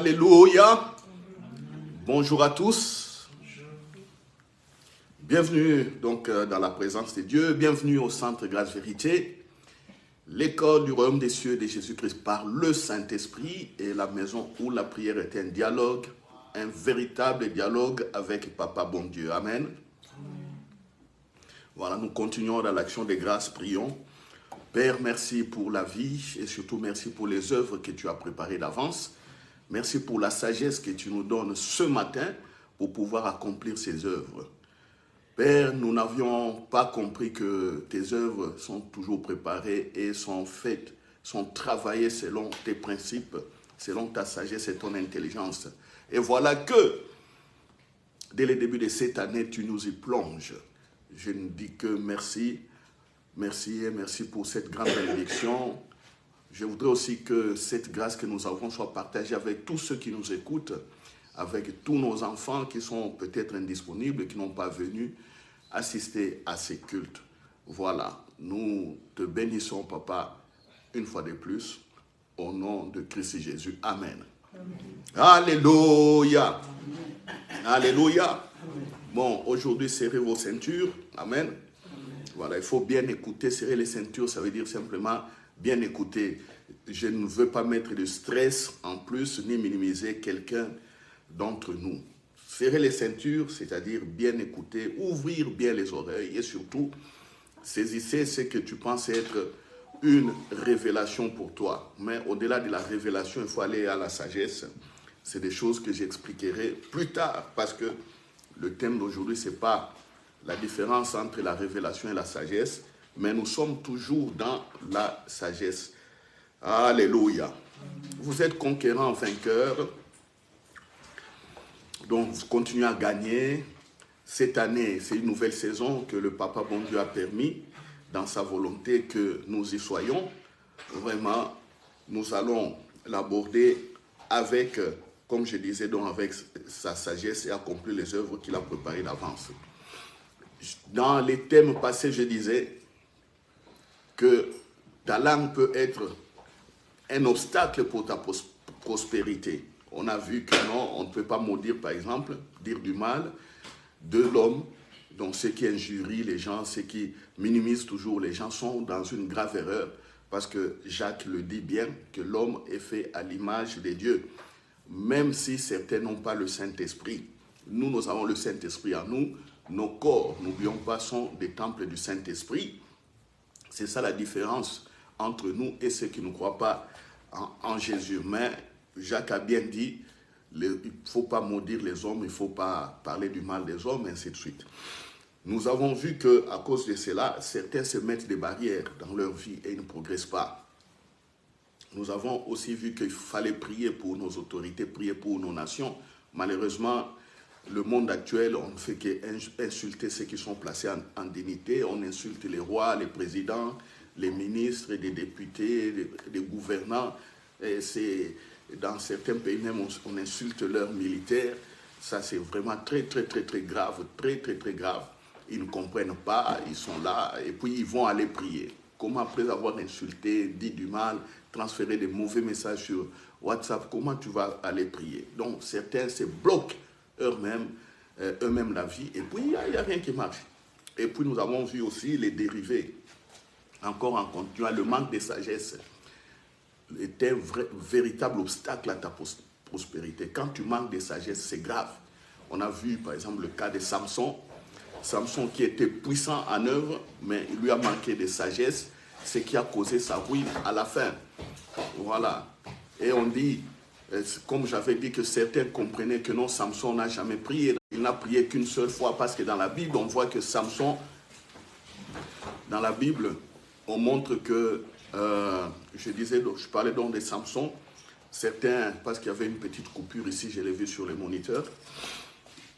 Alléluia. Bonjour à tous. Bienvenue donc dans la présence de Dieu. Bienvenue au Centre Grâce Vérité, l'école du royaume des cieux de Jésus-Christ par le Saint-Esprit et la maison où la prière est un dialogue, un véritable dialogue avec Papa bon Dieu. Amen. Voilà, nous continuons dans l'action des grâces, prions. Père, merci pour la vie et surtout merci pour les œuvres que tu as préparées d'avance. Merci pour la sagesse que tu nous donnes ce matin pour pouvoir accomplir ces œuvres. Père, nous n'avions pas compris que tes œuvres sont toujours préparées et sont faites, sont travaillées selon tes principes, selon ta sagesse et ton intelligence. Et voilà que, dès le début de cette année, tu nous y plonges. Je ne dis que merci, merci et merci pour cette grande bénédiction. Je voudrais aussi que cette grâce que nous avons soit partagée avec tous ceux qui nous écoutent, avec tous nos enfants qui sont peut-être indisponibles, qui n'ont pas venu assister à ces cultes. Voilà, nous te bénissons, Papa, une fois de plus, au nom de Christ Jésus. Amen. Amen. Alléluia. Amen. Alléluia. Amen. Bon, aujourd'hui, serrez vos ceintures. Amen. Amen. Voilà, il faut bien écouter. Serrer les ceintures, ça veut dire simplement bien écouter. Je ne veux pas mettre de stress en plus, ni minimiser quelqu'un d'entre nous. Serrer les ceintures, c'est-à-dire bien écouter, ouvrir bien les oreilles et surtout, saisissez ce que tu penses être une révélation pour toi. Mais au-delà de la révélation, il faut aller à la sagesse. C'est des choses que j'expliquerai plus tard parce que le thème d'aujourd'hui, ce n'est pas la différence entre la révélation et la sagesse, mais nous sommes toujours dans la sagesse. Alléluia. Vous êtes conquérants, vainqueurs. Donc, vous continuez à gagner. Cette année, c'est une nouvelle saison que le Papa bon Dieu a permis, dans sa volonté que nous y soyons. Vraiment, nous allons l'aborder avec, comme je disais, donc avec sa sagesse et accomplir les œuvres qu'il a préparées d'avance. Dans les thèmes passés, je disais que ta langue peut être un obstacle pour ta prospérité. On a vu que non, on ne peut pas maudire, par exemple, dire du mal de l'homme. Donc ceux qui injurient les gens, ceux qui minimisent toujours les gens sont dans une grave erreur. Parce que Jacques le dit bien, que l'homme est fait à l'image de Dieu. Même si certains n'ont pas le Saint-Esprit. Nous avons le Saint-Esprit en nous. Nos corps, n'oublions pas, sont des temples du Saint-Esprit. C'est ça la différence entre nous et ceux qui ne croient pas en Jésus. Mais Jacques a bien dit, il ne faut pas maudire les hommes, il ne faut pas parler du mal des hommes, et ainsi de suite. Nous avons vu qu'à cause de cela, certains se mettent des barrières dans leur vie et ils ne progressent pas. Nous avons aussi vu qu'il fallait prier pour nos autorités, prier pour nos nations. Malheureusement, le monde actuel, on ne fait qu'insulter ceux qui sont placés en dignité. On insulte les rois, les présidents, les ministres, les députés, les gouvernants. Dans certains pays même, on insulte leurs militaires. Ça, c'est vraiment très, très, très, très grave. Très, très, très grave. Ils ne comprennent pas, ils sont là, et puis ils vont aller prier. Comment, après avoir insulté, dit du mal, transféré des mauvais messages sur WhatsApp, comment tu vas aller prier? Donc, certains se bloquent eux-mêmes la vie, et puis il n'y a rien qui marche. Et puis nous avons vu aussi les dérivés, encore en continuant, le manque de sagesse est un véritable obstacle à ta prospérité. Quand tu manques de sagesse, c'est grave. On a vu par exemple le cas de Samson, Samson qui était puissant en œuvre, mais il lui a manqué de sagesse, ce qui a causé sa ruine à la fin. Voilà. Et on dit, comme j'avais dit, que certains comprenaient que non, Samson n'a jamais prié. Il n'a prié qu'une seule fois parce que dans la Bible, on voit que Samson, dans la Bible, on montre que, je parlais donc de Samson, certains, parce qu'il y avait une petite coupure ici, je l'ai vu sur les moniteurs,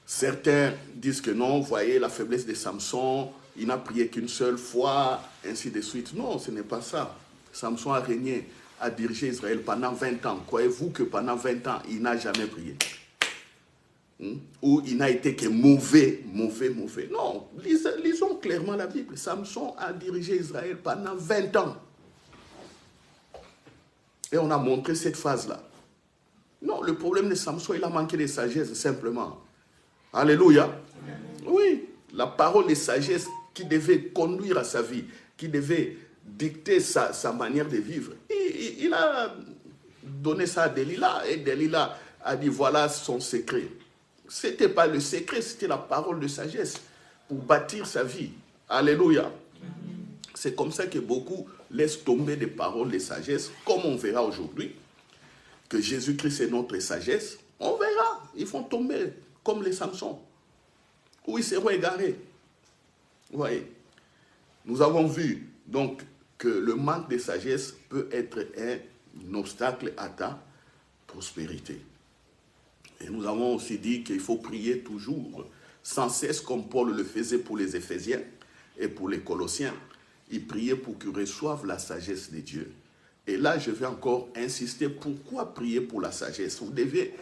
certains disent que non, vous voyez la faiblesse de Samson, il n'a prié qu'une seule fois, ainsi de suite. Non, ce n'est pas ça. Samson a régné, a dirigé Israël pendant 20 ans. Croyez-vous que pendant 20 ans, il n'a jamais prié? Ou il n'a été que mauvais. Non, lisons clairement la Bible. Samson a dirigé Israël pendant 20 ans. Et on a montré cette phase-là. Non, le problème de Samson, il a manqué de sagesse, simplement. Alléluia. Oui, la parole de sagesse qui devait conduire à sa vie, qui devait dicter sa manière de vivre. Il a donné ça à Delilah, et Delilah a dit, voilà son secret. Ce n'était pas le secret, c'était la parole de sagesse pour bâtir sa vie. Alléluia. C'est comme ça que beaucoup laissent tomber des paroles de sagesse, comme on verra aujourd'hui, que Jésus-Christ est notre sagesse. On verra, ils vont tomber comme les Samson, où ils seront égarés. Vous voyez, nous avons vu donc que le manque de sagesse peut être un obstacle à ta prospérité. Et nous avons aussi dit qu'il faut prier toujours, sans cesse, comme Paul le faisait pour les Éphésiens et pour les Colossiens. Il priait pour qu'ils reçoivent la sagesse de Dieu. Et là, je vais encore insister, pourquoi prier pour la sagesse? Vous devez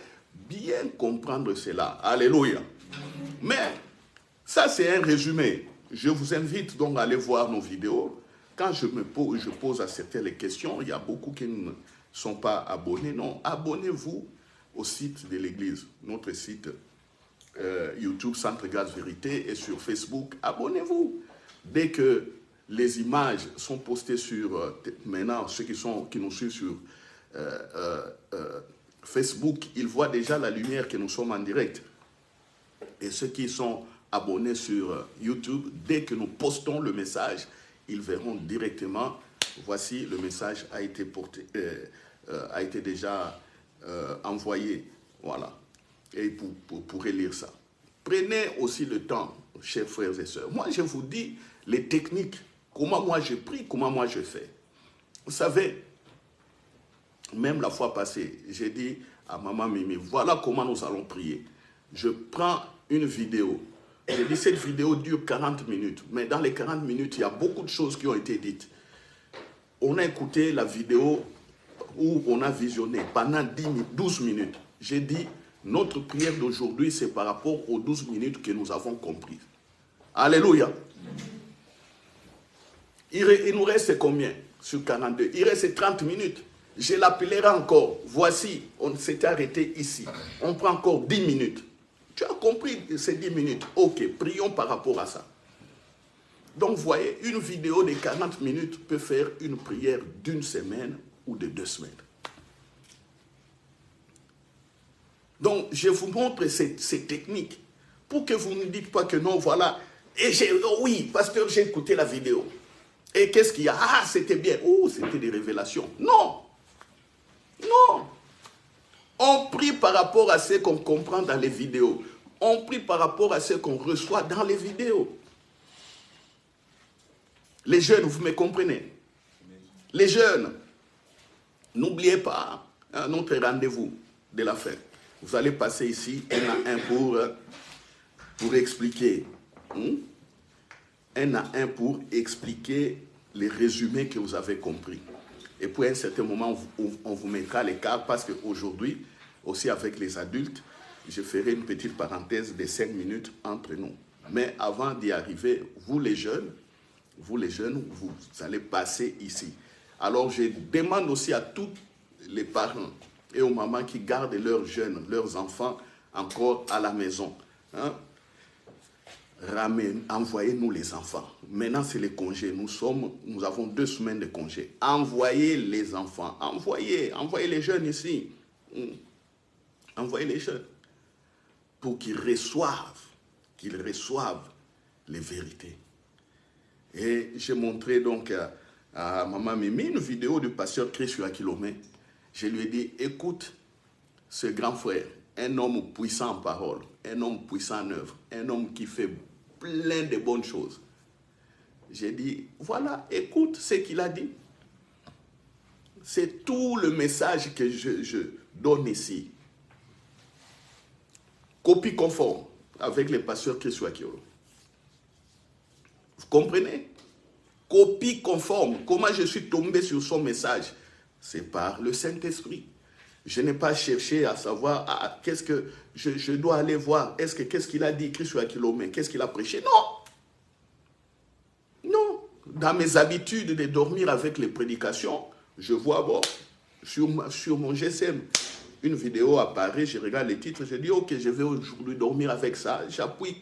bien comprendre cela. Alléluia. Mais ça, c'est un résumé. Je vous invite donc à aller voir nos vidéos. Quand je pose à certaines les questions, il y a beaucoup qui ne sont pas abonnés. Non, abonnez-vous au site de l'Église, notre site YouTube Centre Grâce Vérité, et sur Facebook. Abonnez-vous. Dès que les images sont postées sur, maintenant, ceux qui nous suivent sur Facebook, ils voient déjà la lumière que nous sommes en direct. Et ceux qui sont abonnés sur YouTube, dès que nous postons le message, ils verront directement, voici, le message a été porté, a été déjà envoyé, voilà. Et vous pourrez lire ça. Prenez aussi le temps, chers frères et sœurs. Moi, je vous dis les techniques, comment moi je prie, comment moi je fais. Vous savez, même la fois passée, j'ai dit à Maman Mimi, voilà comment nous allons prier. Je prends une vidéo. J'ai dit, cette vidéo dure 40 minutes. Mais dans les 40 minutes, il y a beaucoup de choses qui ont été dites. On a écouté la vidéo où on a visionné pendant 12 minutes. J'ai dit, notre prière d'aujourd'hui, c'est par rapport aux 12 minutes que nous avons comprises. Alléluia. Il nous reste combien sur 42? Il reste 30 minutes. Je l'appellerai encore. Voici, on s'est arrêté ici. On prend encore 10 minutes. Tu as compris ces 10 minutes? Ok, prions par rapport à ça. Donc, vous voyez, une vidéo de 40 minutes peut faire une prière d'une semaine ou de 2 semaines. Donc, je vous montre ces techniques pour que vous ne dites pas que non, voilà. Et oui, pasteur, j'ai écouté la vidéo. Et qu'est-ce qu'il y a? Ah, c'était bien. Oh, c'était des révélations. Non. Non. On prie par rapport à ce qu'on comprend dans les vidéos. On prie par rapport à ce qu'on reçoit dans les vidéos. Les jeunes, vous me comprenez? Les jeunes, n'oubliez pas notre rendez-vous de la fin. Vous allez passer ici, un à un pour expliquer. Un à un pour expliquer les résumés que vous avez compris. Et puis à un certain moment, on vous mettra à l'écart parce qu'aujourd'hui, aussi avec les adultes, je ferai une petite parenthèse de 5 minutes entre nous. Mais avant d'y arriver, vous les jeunes, vous allez passer ici. Alors je demande aussi à tous les parents et aux mamans qui gardent leurs jeunes, leurs enfants encore à la maison. Envoyez-nous les enfants. Maintenant, c'est les congés. Nous avons 2 semaines de congés. Envoyez les enfants. Envoyez les jeunes ici. Envoyez les jeunes pour qu'ils reçoivent les vérités. Et j'ai montré donc à Maman Mimi une vidéo du pasteur Chris Akilomé. Je lui ai dit, écoute ce grand frère, un homme puissant en parole, un homme puissant en œuvre, un homme qui fait plein de bonnes choses. J'ai dit, voilà, écoute ce qu'il a dit. C'est tout le message que je donne ici. Copie conforme avec les pasteurs Chris Akilomé. Vous comprenez? Copie conforme. Comment je suis tombé sur son message? C'est par le Saint-Esprit. Je n'ai pas cherché à savoir qu'est-ce que je dois aller voir. Qu'est-ce qu'il a dit, Christ Akilomé? Qu'est-ce qu'il a prêché? Non. Non. Dans mes habitudes de dormir avec les prédications, je vois sur mon GSM une vidéo apparaît, je regarde les titres, je dis, ok, je vais aujourd'hui dormir avec ça. J'appuie,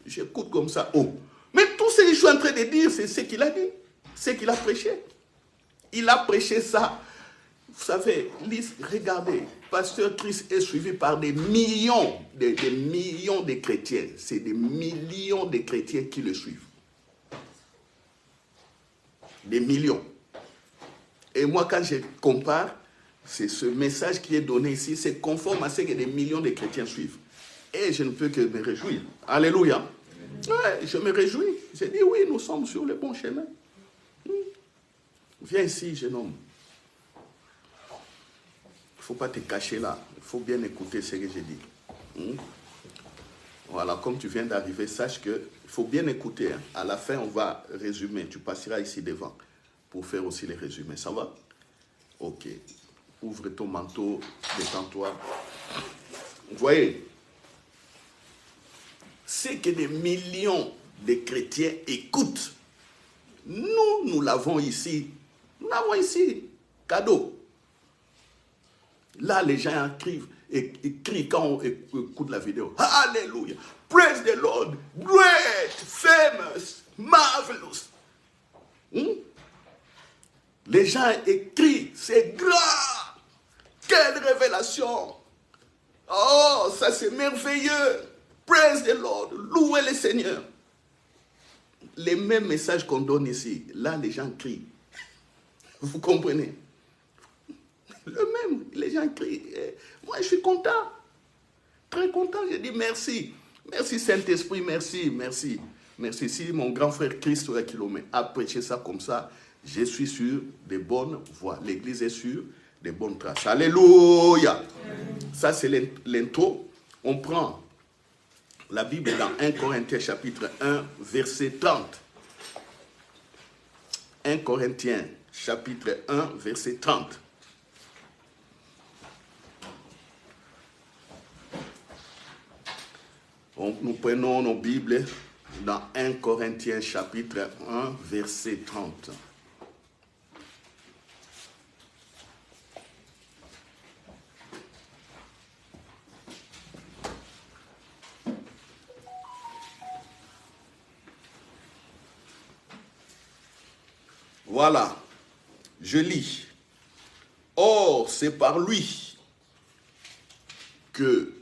j'écoute comme ça. Oh. Mais tout ce que je suis en train de dire, c'est ce qu'il a dit, ce qu'il a prêché. Il a prêché ça. Vous savez, regardez, Pasteur Chris est suivi par des millions, des millions de chrétiens. C'est des millions de chrétiens qui le suivent. Des millions. Et moi, quand je compare, c'est ce message qui est donné ici, c'est conforme à ce que des millions de chrétiens suivent. Et je ne peux que me réjouir. Alléluia. Ouais, je me réjouis. Je dis oui, nous sommes sur le bon chemin. Viens ici, jeune homme. Il ne faut pas te cacher là. Il faut bien écouter ce que j'ai dit. Voilà, comme tu viens d'arriver, sache qu'il faut bien écouter. Hein. À la fin, on va résumer. Tu passeras ici devant pour faire aussi les résumés. Ça va? Ok. Ouvre ton manteau, détends-toi. Vous voyez, c'est que des millions de chrétiens écoutent. Nous l'avons ici. Nous l'avons ici. Cadeau. Là, les gens crient quand on écoute la vidéo. Alléluia. Praise the Lord. Great, famous, marvelous. Les gens écrient. C'est grand. Quelle révélation. Oh, ça c'est merveilleux. Praise the Lord. Louez le Seigneur. Les mêmes messages qu'on donne ici. Là, les gens crient. Vous comprenez? Le même, les gens crient. Moi, je suis content. Très content. Je dis merci. Merci Saint-Esprit, merci, merci. Merci. Si mon grand frère Christ a prêché ça comme ça, je suis sur des bonnes voies. L'église est sur des bonnes traces. Alléluia. Ça, c'est l'intro. On prend la Bible dans 1 Corinthiens chapitre 1, verset 30. 1 Corinthiens chapitre 1, verset 30. Nous prenons nos Bibles dans 1 Corinthiens chapitre 1, verset 30. Voilà, je lis. Or, c'est par lui que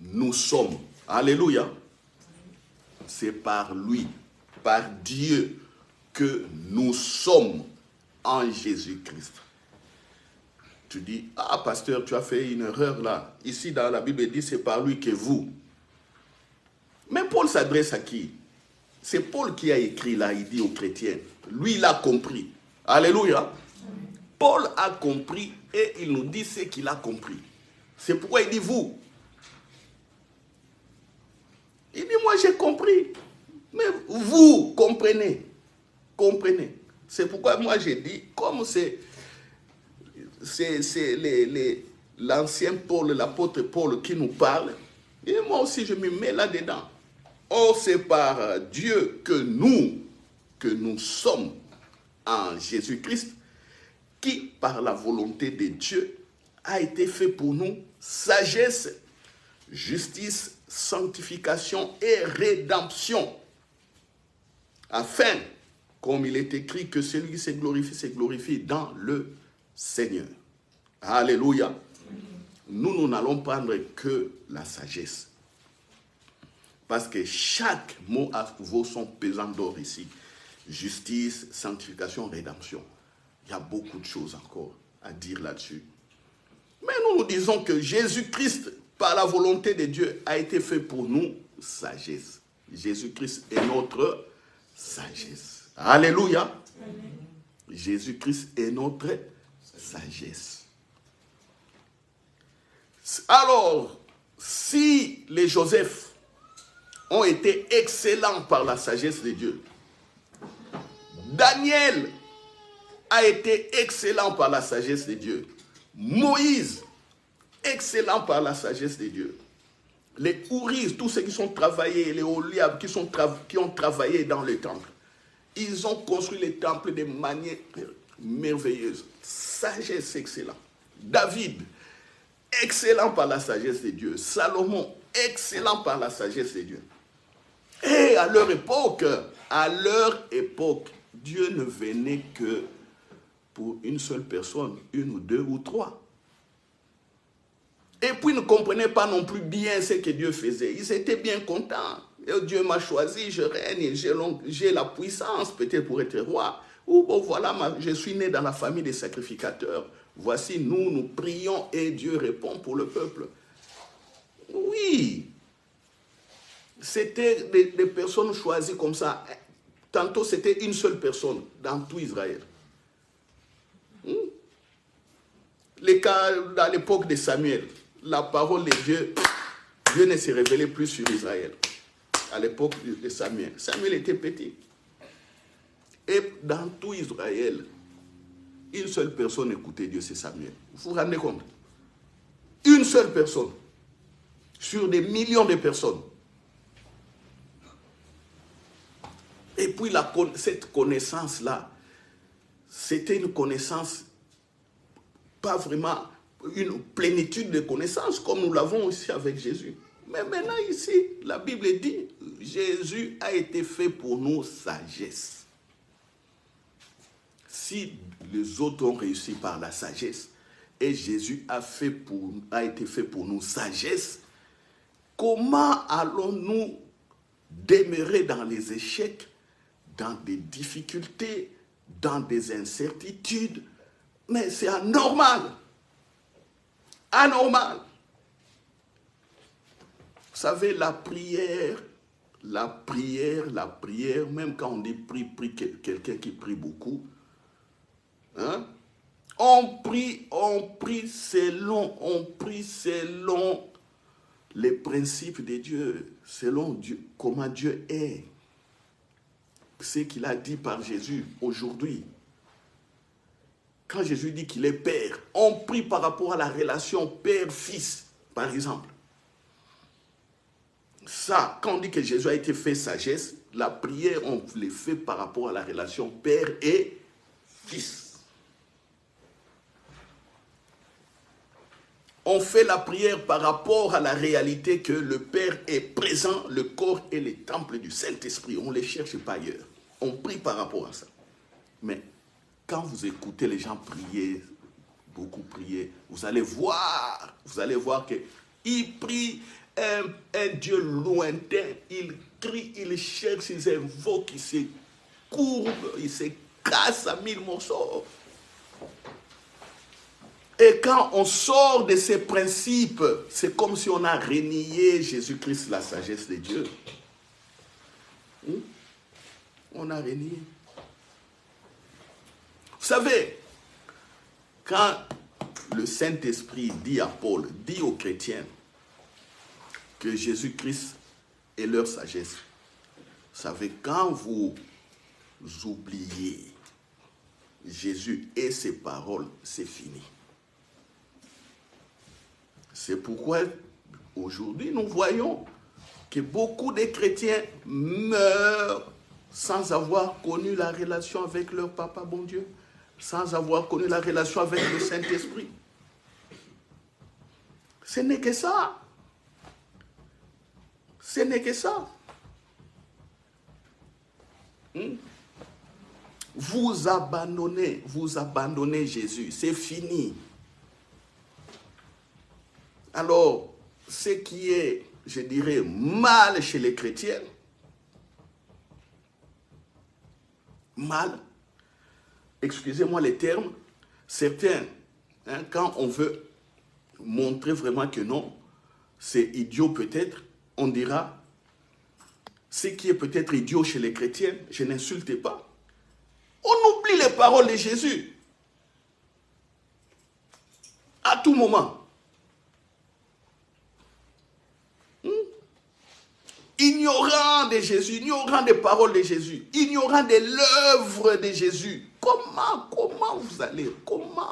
nous sommes. Alléluia. C'est par lui, par Dieu, que nous sommes en Jésus-Christ. Tu dis, ah pasteur, tu as fait une erreur là. Ici dans la Bible, il dit, c'est par lui que vous. Mais Paul s'adresse à qui? C'est Paul qui a écrit là, il dit aux chrétiens. Lui, il a compris. Alléluia. Paul a compris et il nous dit ce qu'il a compris. C'est pourquoi il dit vous. Il dit, moi j'ai compris. Mais vous comprenez. Comprenez. C'est pourquoi moi j'ai dit, comme c'est l'ancien Paul, l'apôtre Paul qui nous parle, et moi aussi je me mets là-dedans. Or, c'est par Dieu que nous sommes en Jésus-Christ, qui, par la volonté de Dieu, a été fait pour nous sagesse, justice, sanctification et rédemption, afin, comme il est écrit, que celui qui se glorifie dans le Seigneur. Alléluia. Nous n'allons prendre que la sagesse. Parce que chaque mot vaut son pesant d'or ici. Justice, sanctification, rédemption. Il y a beaucoup de choses encore à dire là-dessus. Mais nous disons que Jésus-Christ, par la volonté de Dieu, a été fait pour nous sagesse. Jésus-Christ est notre sagesse. Alléluia. Jésus-Christ est notre sagesse. Alors, si les Joseph ont été excellents par la sagesse de Dieu, Daniel a été excellent par la sagesse de Dieu, Moïse, excellent par la sagesse de Dieu, les Ouris, tous ceux qui sont travaillés, les Oliab, qui ont travaillé dans le temple, ils ont construit les temples de manière merveilleuse. Sagesse excellente. David, excellent par la sagesse de Dieu. Salomon, excellent par la sagesse de Dieu. Et à leur époque, Dieu ne venait que pour une seule personne, une ou deux ou trois. Et puis ils ne comprenaient pas non plus bien ce que Dieu faisait. Ils étaient bien contents. Et Dieu m'a choisi, je règne, j'ai la puissance peut-être pour être roi. Ou bon voilà, je suis né dans la famille des sacrificateurs. Voici, nous prions et Dieu répond pour le peuple. Oui. C'était des personnes choisies comme ça. Tantôt, c'était une seule personne dans tout Israël. Les cas, dans l'époque de Samuel, la parole de Dieu, Dieu ne se révélait plus sur Israël. À l'époque de Samuel. Samuel était petit. Et dans tout Israël, une seule personne écoutait Dieu, c'est Samuel. Vous vous rendez compte? Une seule personne. Sur des millions de personnes. Et puis cette connaissance-là, c'était une connaissance, pas vraiment une plénitude de connaissances, comme nous l'avons aussi avec Jésus. Mais maintenant ici, la Bible dit, Jésus a été fait pour nous sagesse. Si les autres ont réussi par la sagesse, et Jésus a été fait pour nous sagesse, comment allons-nous demeurer dans les échecs, dans des difficultés, dans des incertitudes? Mais c'est anormal. Anormal. Vous savez, la prière, même quand on dit prie, quelqu'un qui prie beaucoup, hein? On prie selon les principes de Dieu, selon Dieu, comment Dieu est. Ce qu'il a dit par Jésus aujourd'hui. Quand Jésus dit qu'il est Père, on prie par rapport à la relation Père-Fils, par exemple. Ça, quand on dit que Jésus a été fait sagesse, la prière, on les fait par rapport à la relation Père et Fils. On fait la prière par rapport à la réalité que le Père est présent, le corps est le temple du Saint-Esprit. On ne les cherche pas ailleurs. On prie par rapport à ça. Mais quand vous écoutez les gens prier, beaucoup prier, vous allez voir qu'ils prient un Dieu lointain, ils crient, ils cherchent, ils invoquent, ils se courbent, ils se cassent à 1000 morceaux. Et quand on sort de ces principes, c'est comme si on a renié Jésus-Christ, la sagesse de Dieu. On a renié. Vous savez, quand le Saint-Esprit dit à Paul, dit aux chrétiens que Jésus-Christ est leur sagesse, vous savez, quand vous oubliez Jésus et ses paroles, c'est fini. C'est pourquoi aujourd'hui nous voyons que beaucoup de chrétiens meurent sans avoir connu la relation avec leur papa bon Dieu, sans avoir connu la relation avec le Saint-Esprit. Ce n'est que ça. Ce n'est que ça. Vous abandonnez Jésus, c'est fini. Alors, ce qui est, je dirais, mal chez les chrétiens, mal, excusez-moi les termes, certains, quand on veut montrer vraiment que non, c'est idiot peut-être, on dira, ce qui est peut-être idiot chez les chrétiens, je n'insulte pas. On oublie les paroles de Jésus. À tout moment. Ignorant de Jésus, ignorant des paroles de Jésus, ignorant de l'œuvre de Jésus, comment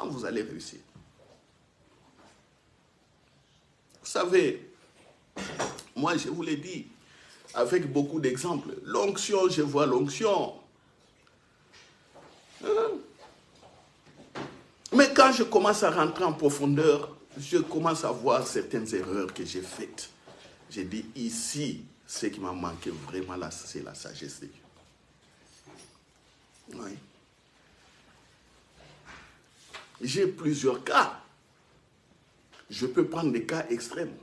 vous allez réussir? Vous savez, moi je vous l'ai dit, avec beaucoup d'exemples, l'onction, je vois l'onction. Mais quand je commence à rentrer en profondeur, je commence à voir certaines erreurs que j'ai faites. J'ai dit, ici, ce qui m'a manqué vraiment, là, c'est la sagesse de Dieu. Oui. J'ai plusieurs cas. Je peux prendre des cas extrêmes.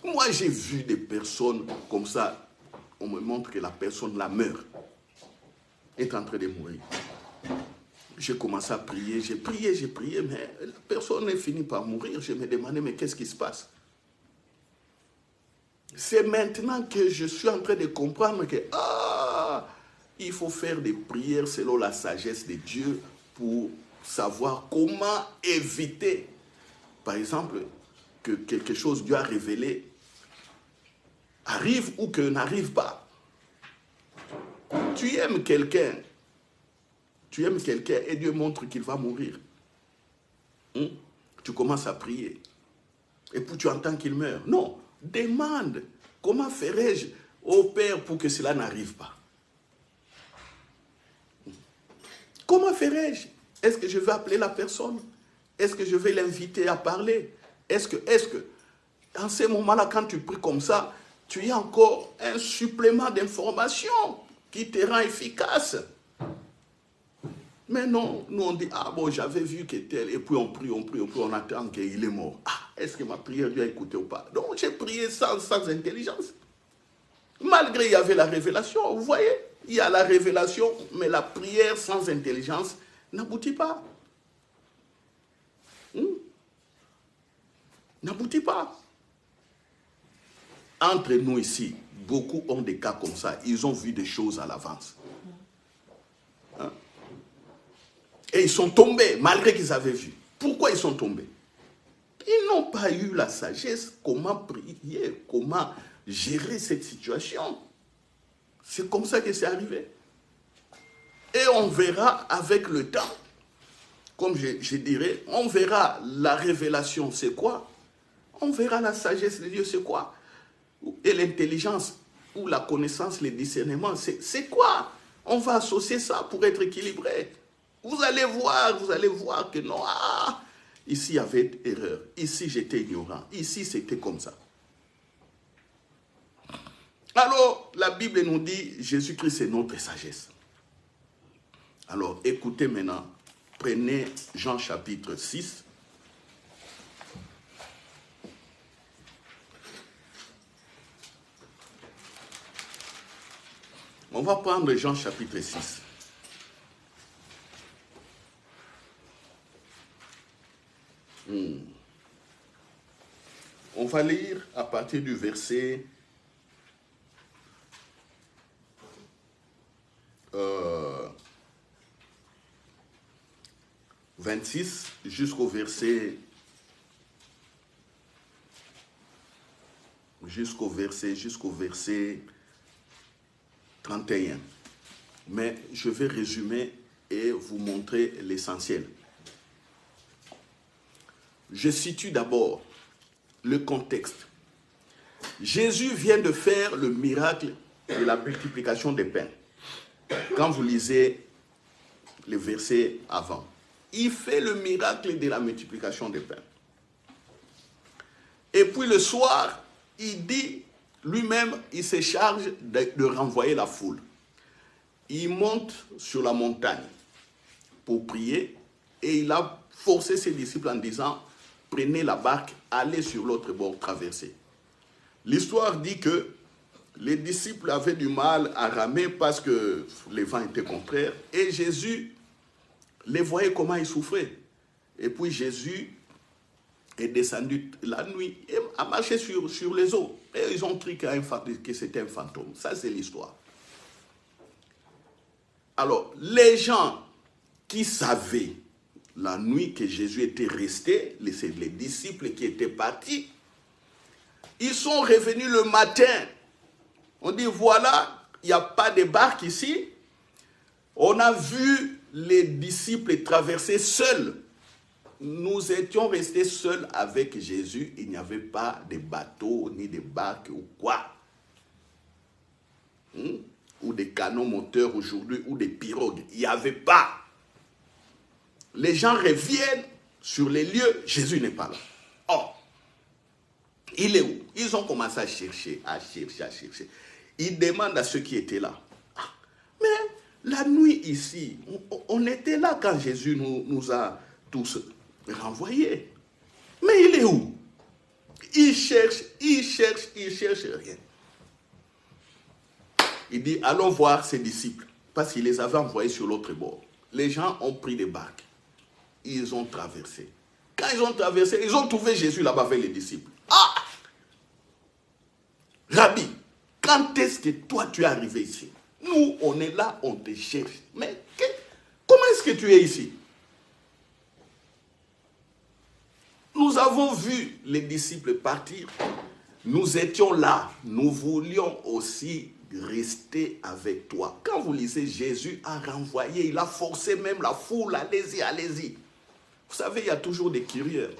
Moi, j'ai vu des personnes comme ça, on me montre que la personne la meurt, est en train de mourir. J'ai commencé à prier, j'ai prié, mais la personne est finie par mourir. Je me demandais, mais qu'est-ce qui se passe? C'est maintenant que je suis en train de comprendre que, il faut faire des prières selon la sagesse de Dieu pour savoir comment éviter, par exemple, que quelque chose Dieu a révélé arrive ou que n'arrive pas. Tu aimes quelqu'un et Dieu montre qu'il va mourir. Tu commences à prier. Et puis tu entends qu'il meurt. Non, demande, comment ferais-je au Père pour que cela n'arrive pas? Comment ferais-je? Est-ce que je vais appeler la personne? Est-ce que je vais l'inviter à parler? Est-ce que, en ces moments-là, quand tu pries comme ça, tu as encore un supplément d'information qui te rend efficace? Mais non, nous on dit, bon, j'avais vu que tel, et puis on prie, on attend qu'il est mort. Est-ce que ma prière lui a écouté ou pas? Donc j'ai prié sans intelligence. Malgré il y avait la révélation, vous voyez, il y a la révélation, mais la prière sans intelligence n'aboutit pas. N'aboutit pas. Entre nous ici, beaucoup ont des cas comme ça. Ils ont vu des choses à l'avance. Et ils sont tombés, malgré qu'ils avaient vu. Pourquoi ils sont tombés? Ils n'ont pas eu la sagesse, comment prier, comment gérer cette situation. C'est comme ça que c'est arrivé. Et on verra avec le temps, comme je dirais, on verra la révélation, c'est quoi? On verra la sagesse de Dieu, c'est quoi? Et l'intelligence, ou la connaissance, le discernement, c'est quoi? On va associer ça pour être équilibré. Vous allez voir que non, ici il y avait erreur, ici j'étais ignorant, ici c'était comme ça. Alors, la Bible nous dit, Jésus-Christ est notre sagesse. Alors, écoutez maintenant, prenez Jean chapitre 6. On va prendre Jean chapitre 6. On va lire à partir du verset 26 jusqu'au verset 31. Mais je vais résumer et vous montrer l'essentiel. Je situe d'abord le contexte. Jésus vient de faire le miracle de la multiplication des pains. Quand vous lisez les versets avant, il fait le miracle de la multiplication des pains. Et puis le soir, il dit, lui-même, il se charge de renvoyer la foule. Il monte sur la montagne pour prier et il a forcé ses disciples en disant, prenez la barque, allez sur l'autre bord, traversez. L'histoire dit que les disciples avaient du mal à ramer parce que les vents étaient contraires et Jésus les voyait comment ils souffraient. Et puis Jésus est descendu la nuit et a marché sur les eaux. Et ils ont cru que c'était un fantôme. Ça, c'est l'histoire. Alors, les gens qui savaient la nuit que Jésus était resté, les disciples qui étaient partis, ils sont revenus le matin. On dit, voilà, il n'y a pas de barque ici. On a vu les disciples traverser seuls. Nous étions restés seuls avec Jésus. Il n'y avait pas de bateau, ni de barque ou quoi. Ou des canons moteurs aujourd'hui, ou des pirogues. Il n'y avait pas. Les gens reviennent sur les lieux, Jésus n'est pas là. Or, il est où? Ils ont commencé à chercher, à chercher. Ils demandent à ceux qui étaient là. Ah, mais la nuit ici, on était là quand Jésus nous a tous renvoyés. Mais il est où? Ils cherchent rien. Il dit, allons voir ses disciples, parce qu'il les avait envoyés sur l'autre bord. Les gens ont pris des barques. Ils ont traversé. Quand ils ont traversé, ils ont trouvé Jésus là-bas avec les disciples. Ah! Rabbi, quand est-ce que toi tu es arrivé ici? Nous, on est là, on te cherche. Mais comment est-ce que tu es ici? Nous avons vu les disciples partir. Nous étions là. Nous voulions aussi rester avec toi. Quand vous lisez, Jésus a renvoyé, il a forcé même la foule. Allez-y, allez-y. Vous savez, il y a toujours des curieux.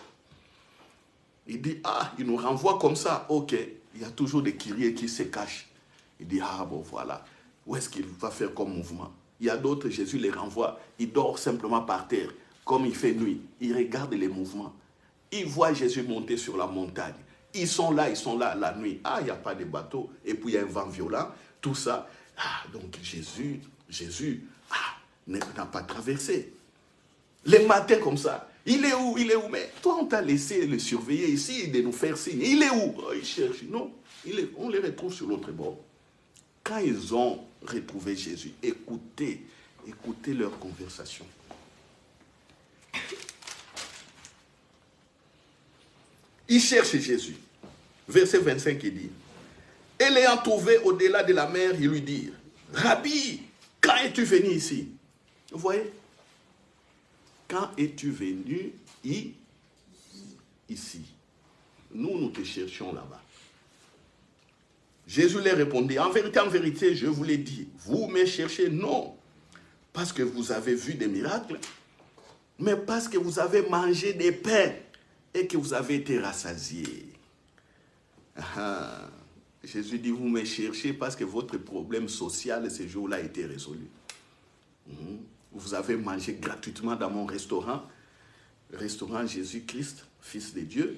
Il dit, ah, il nous renvoie comme ça. Ok, il y a toujours des curieux qui se cachent. Il dit, ah bon, voilà. Où est-ce qu'il va faire comme mouvement? Il y a d'autres, Jésus les renvoie. Il dort simplement par terre. Comme il fait nuit, il regarde les mouvements. Il voit Jésus monter sur la montagne. Ils sont là la nuit. Ah, il n'y a pas de bateau. Et puis il y a un vent violent. Tout ça. Ah, donc Jésus, n'a pas traversé. Les matins comme ça. Il est où? Mais toi, on t'a laissé le surveiller ici, de nous faire signe. Il est où? Oh, il cherche. Non, on les retrouve sur l'autre bord. Quand ils ont retrouvé Jésus, écoutez leur conversation. Ils cherchent Jésus. Verset 25, il dit, et l'ayant trouvé au-delà de la mer, ils lui dirent, Rabbi, quand es-tu venu ici? Vous voyez? Quand es-tu venu ici? Nous te cherchions là-bas. Jésus leur répondit, en vérité, je vous l'ai dit, vous me cherchez non parce que vous avez vu des miracles, mais parce que vous avez mangé des pains et que vous avez été rassasiés. Jésus dit, vous me cherchez parce que votre problème social ce jour-là a été résolu. Vous avez mangé gratuitement dans mon restaurant Jésus-Christ, Fils de Dieu.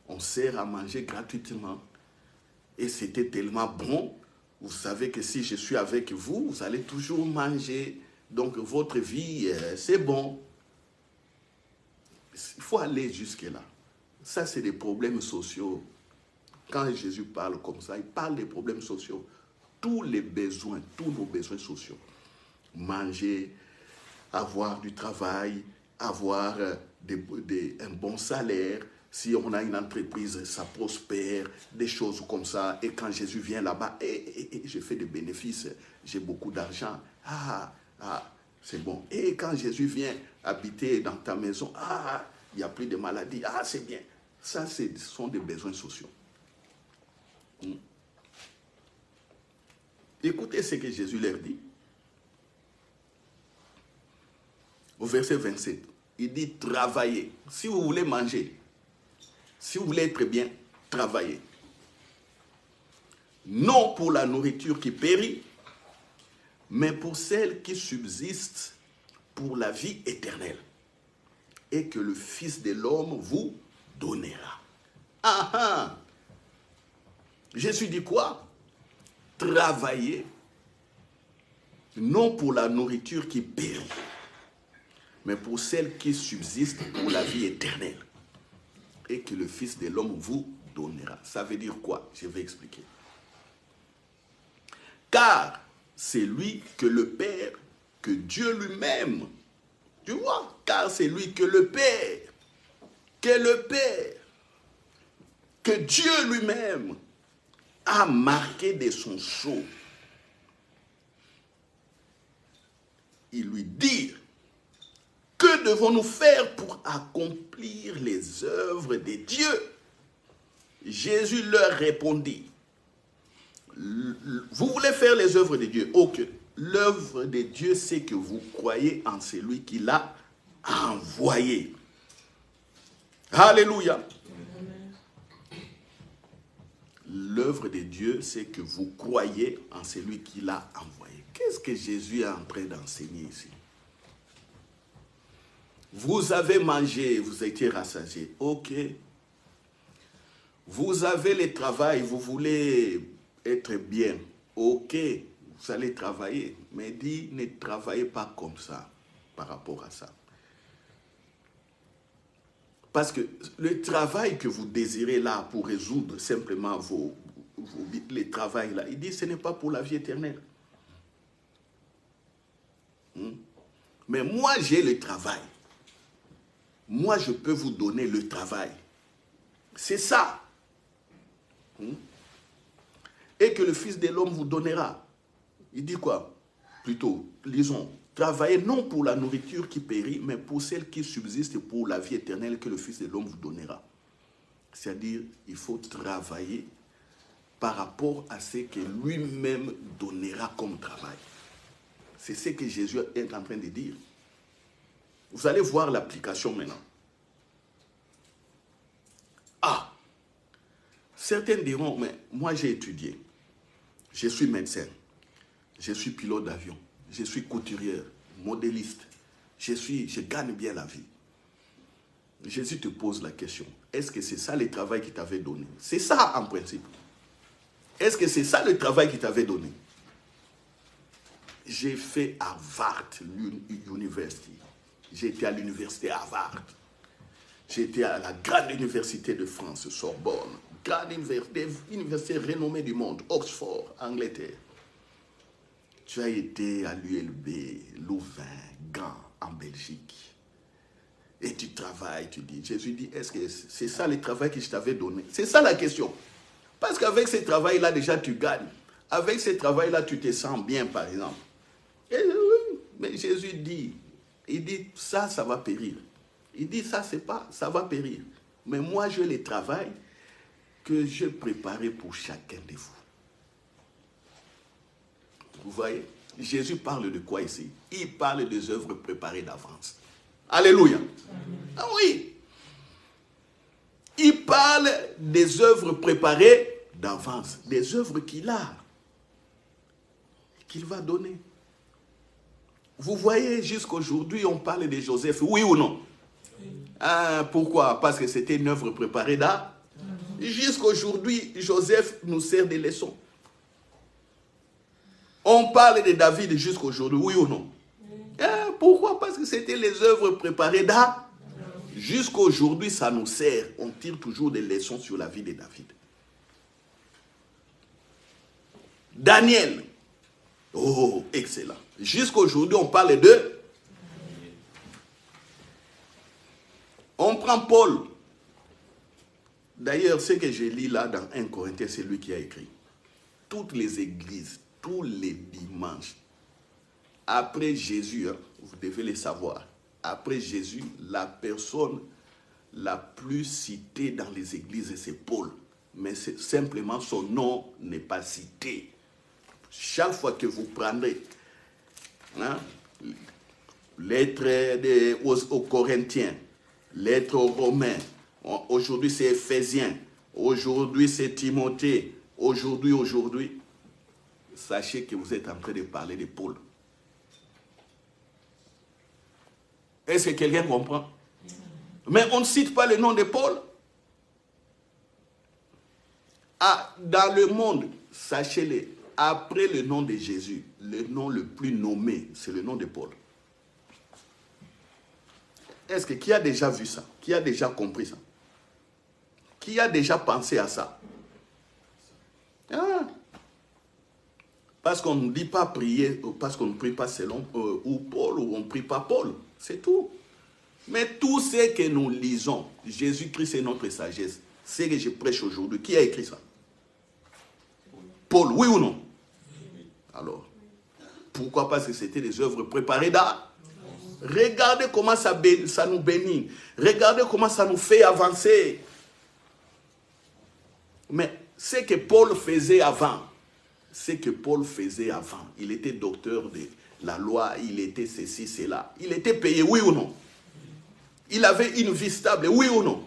On sert à manger gratuitement. Et c'était tellement bon. Vous savez que si je suis avec vous, vous allez toujours manger. Donc votre vie, c'est bon. Il faut aller jusque-là. Ça, c'est des problèmes sociaux. Quand Jésus parle comme ça, il parle des problèmes sociaux. Tous les besoins, tous nos besoins sociaux. Manger, avoir du travail, avoir un bon salaire. Si on a une entreprise, ça prospère, des choses comme ça. Et quand Jésus vient là-bas, je fais des bénéfices, j'ai beaucoup d'argent. C'est bon. Et quand Jésus vient habiter dans ta maison, il n'y a plus de maladies. C'est bien. Ça, ce sont des besoins sociaux. Écoutez ce que Jésus leur dit. Au verset 27, il dit travaillez. Si vous voulez manger, si vous voulez être bien, travaillez. Non pour la nourriture qui périt, mais pour celle qui subsiste pour la vie éternelle. Et que le Fils de l'homme vous donnera. Jésus dit quoi? Travaillez, non pour la nourriture qui périt, mais pour celle qui subsiste pour la vie éternelle. Et que le Fils de l'homme vous donnera. Ça veut dire quoi? Je vais expliquer. Car c'est lui que le Père, que Dieu lui-même, tu vois, car c'est lui que le Père, que Dieu lui-même a marqué de son sceau. Il lui dit, que devons-nous faire pour accomplir les œuvres de Dieu? Jésus leur répondit, vous voulez faire les œuvres de Dieu? Ok. L'œuvre de Dieu, c'est que vous croyez en celui qui l'a envoyé. Alléluia. L'œuvre de Dieu, c'est que vous croyez en celui qui l'a envoyé. Qu'est-ce que Jésus est en train d'enseigner ici? Vous avez mangé, vous étiez rassasié. Ok. Vous avez le travail, vous voulez être bien. Ok. Vous allez travailler. Mais dit, ne travaillez pas comme ça par rapport à ça. Parce que le travail que vous désirez là pour résoudre simplement les travails là, il dit ce n'est pas pour la vie éternelle. Mais moi j'ai le travail. Moi je peux vous donner le travail. C'est ça. Et que le Fils de l'homme vous donnera. Il dit quoi? Plutôt, lisons. Travaillez non pour la nourriture qui périt, mais pour celle qui subsiste pour la vie éternelle que le Fils de l'homme vous donnera. C'est-à-dire, il faut travailler par rapport à ce que lui-même donnera comme travail. C'est ce que Jésus est en train de dire. Vous allez voir l'application maintenant. Ah! Certains diront, mais moi j'ai étudié. Je suis médecin. Je suis pilote d'avion. Je suis couturière, modéliste. Je gagne bien la vie. Jésus te pose la question. Est-ce que c'est ça le travail qu'il t'avait donné? C'est ça en principe. Est-ce que c'est ça le travail qu'il t'avait donné? J'ai fait Harvard University. J'étais à l'université Harvard. J'étais à la grande université de France, Sorbonne. Grande université renommée du monde, Oxford, Angleterre. Tu as été à l'ULB, Louvain, Gand, en Belgique. Et tu travailles, tu dis. Jésus dit, est-ce que c'est ça le travail que je t'avais donné? C'est ça la question. Parce qu'avec ce travail-là, déjà, tu gagnes. Avec ce travail-là, tu te sens bien, par exemple. Mais Jésus dit, il dit, ça va périr. Il dit, ça va périr. Mais moi, j'ai le travail que j'ai préparé pour chacun de vous. Vous voyez, Jésus parle de quoi ici? Il parle des œuvres préparées d'avance. Alléluia. Ah oui. Il parle des œuvres préparées d'avance. Des œuvres qu'il a. Qu'il va donner. Vous voyez, jusqu'aujourd'hui, on parle de Joseph. Oui ou non? Ah, pourquoi? Parce que c'était une œuvre préparée d'avance. Jusqu'aujourd'hui, Joseph nous sert des leçons. On parle de David jusqu'aujourd'hui, oui ou non? Pourquoi? Parce que c'était les œuvres préparées d'avance. Jusqu'aujourd'hui, ça nous sert. On tire toujours des leçons sur la vie de David. Daniel. Oh, excellent. Jusqu'aujourd'hui, on parle de... On prend Paul. D'ailleurs, ce que je lis là dans 1 Corinthiens, c'est lui qui a écrit. Toutes les églises, tous les dimanches, après Jésus, hein, vous devez le savoir, après Jésus, la personne la plus citée dans les églises, c'est Paul. Mais simplement son nom n'est pas cité. Chaque fois que vous prendrez hein, lettre aux Corinthiens, lettre aux Romains, aujourd'hui c'est Éphésiens, aujourd'hui c'est Timothée, aujourd'hui, sachez que vous êtes en train de parler de Paul. Est-ce que quelqu'un comprend? Mais on ne cite pas le nom de Paul. Ah, dans le monde, sachez-le, après le nom de Jésus, le nom le plus nommé, c'est le nom de Paul. Est-ce que qui a déjà vu ça? Qui a déjà compris ça? Qui a déjà pensé à ça? Ah. Parce qu'on ne dit pas prier, parce qu'on ne prie pas selon ou Paul, ou on ne prie pas Paul. C'est tout. Mais tout ce que nous lisons, Jésus-Christ est notre sagesse. C'est que je prêche aujourd'hui. Qui a écrit ça? Paul, oui ou non? Alors, pourquoi? Parce que c'était des œuvres préparées d'art. Regardez comment ça nous bénit. Regardez comment ça nous fait avancer. Mais ce que Paul faisait avant, il était docteur de la loi, il était ceci, cela. Il était payé, oui ou non? Il avait une vie stable, oui ou non?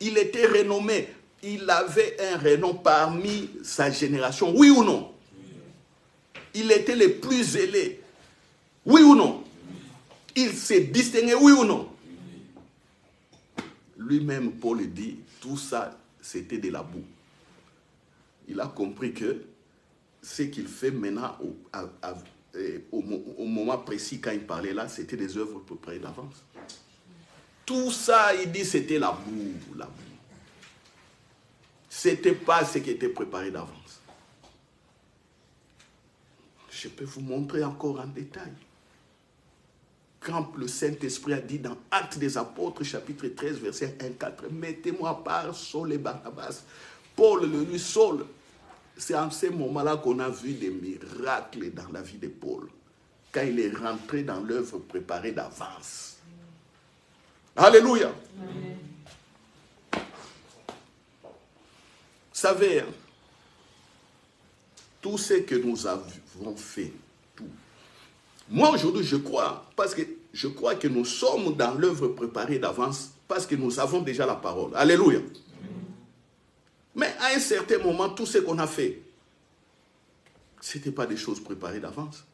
Il était renommé. Il avait un renom parmi sa génération, oui ou non? Il était le plus zélé, oui ou non? Il s'est distingué, oui ou non? lui-même, Paul dit, tout ça, c'était de la boue. Il a compris que ce qu'il fait maintenant, au moment précis quand il parlait là, c'était des œuvres préparées d'avance. Tout ça, il dit, c'était la boue, la boue. Ce n'était pas ce qui était préparé d'avance. Je peux vous montrer encore en détail. Quand le Saint-Esprit a dit dans Actes des Apôtres, chapitre 13, verset 1-4, « Mettez-moi à part Saul et Barnabas. » Paul, lui, Saul, c'est en ce moment-là qu'on a vu des miracles dans la vie de Paul, quand il est rentré dans l'œuvre préparée d'avance. Alléluia. Amen. Vous savez, hein, tout ce que nous avons fait, tout. Moi, aujourd'hui, je crois, parce que je crois que nous sommes dans l'œuvre préparée d'avance, parce que nous avons déjà la parole. Alléluia. Mais à un certain moment, tout ce qu'on a fait, ce n'était pas des choses préparées d'avance.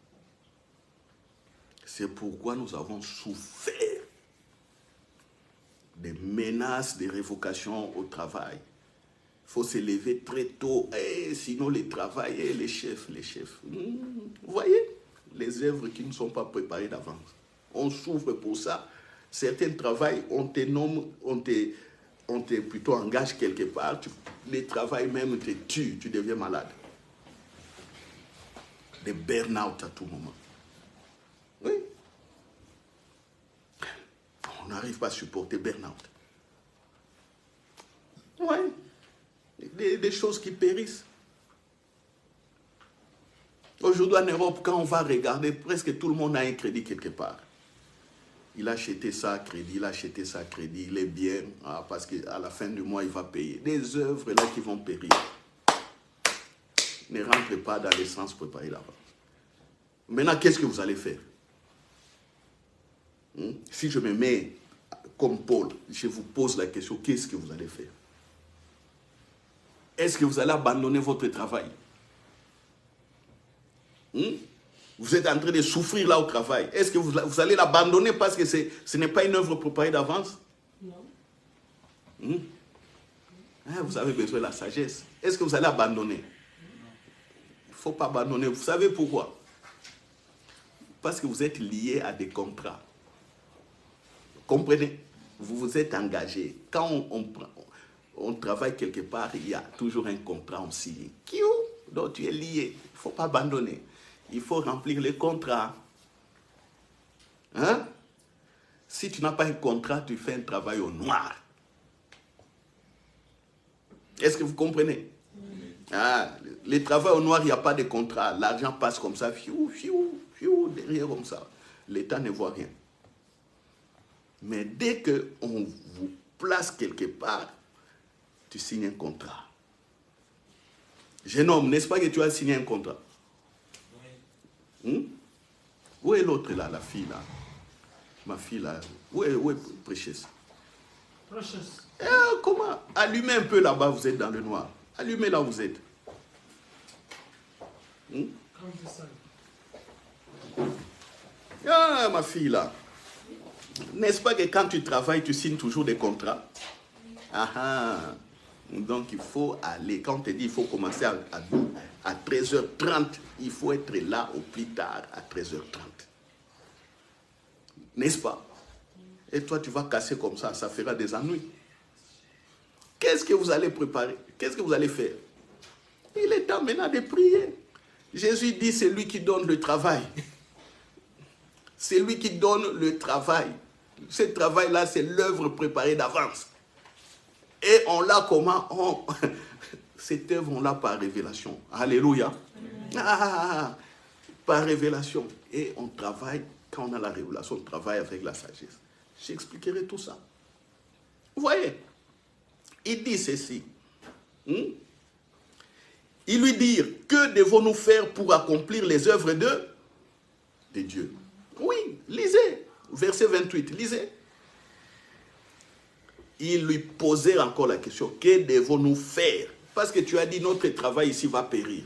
C'est pourquoi nous avons souffert des menaces, des révocations au travail. Il faut se lever très tôt, sinon les travailleurs, les chefs. Vous voyez, les œuvres qui ne sont pas préparées d'avance. On souffre pour ça. Certains travails, on te nomme, on te plutôt engage quelque part, les travails même te tuent, tu deviens malade. Des burn-out à tout moment. Oui. On n'arrive pas à supporter burn-out. Oui. Des choses qui périssent. Aujourd'hui en Europe, quand on va regarder, presque tout le monde a un crédit quelque part. Il a acheté ça à crédit, il a acheté ça à crédit, il est bien, parce qu'à la fin du mois, il va payer. Des œuvres là qui vont périr. Ne rentrez pas dans l'essence préparée d'avance. Maintenant, qu'est-ce que vous allez faire? Si je me mets comme Paul, je vous pose la question, qu'est-ce que vous allez faire? Est-ce que vous allez abandonner votre travail? Vous êtes en train de souffrir là au travail. Est-ce que vous allez l'abandonner parce que ce n'est pas une œuvre préparée d'avance? Non. Vous avez besoin de la sagesse. Est-ce que vous allez abandonner? Il ne faut pas abandonner. Vous savez pourquoi? Parce que vous êtes lié à des contrats. Comprenez? Vous vous êtes engagé. Quand on travaille quelque part, il y a toujours un contrat, on signe. Donc tu es lié. Il ne faut pas abandonner. Il faut remplir les contrats. Hein? Si tu n'as pas un contrat, tu fais un travail au noir. Est-ce que vous comprenez? Les travaux au noir, il n'y a pas de contrat. L'argent passe comme ça, derrière comme ça. L'État ne voit rien. Mais dès qu'on vous place quelque part, tu signes un contrat. Jeune homme, n'est-ce pas que tu as signé un contrat? Où est l'autre là, la fille là? Ma fille là, où est Precious? Comment? Allumez un peu là-bas, vous êtes dans le noir. Allumez là où vous êtes. Ma fille là. N'est-ce pas que quand tu travailles, tu signes toujours des contrats? Donc il faut aller, quand on te dit il faut commencer à 13h30, il faut être là au plus tard à 13h30. N'est-ce pas? Et toi tu vas casser comme ça fera des ennuis. Qu'est-ce que vous allez préparer? Qu'est-ce que vous allez faire? Il est temps maintenant de prier. Jésus dit c'est lui qui donne le travail. C'est lui qui donne le travail. Ce travail-là, c'est l'œuvre préparée d'avance. Et on l'a comment? Cette œuvre, on l'a par révélation. Alléluia. Par révélation. Et on travaille, quand on a la révélation, on travaille avec la sagesse. J'expliquerai tout ça. Vous voyez? Il dit ceci. Il lui dit, que devons-nous faire pour accomplir les œuvres de Dieu? Oui, lisez. Verset 28, lisez. Il lui posait encore la question, que devons-nous faire? Parce que tu as dit, notre travail ici va périr.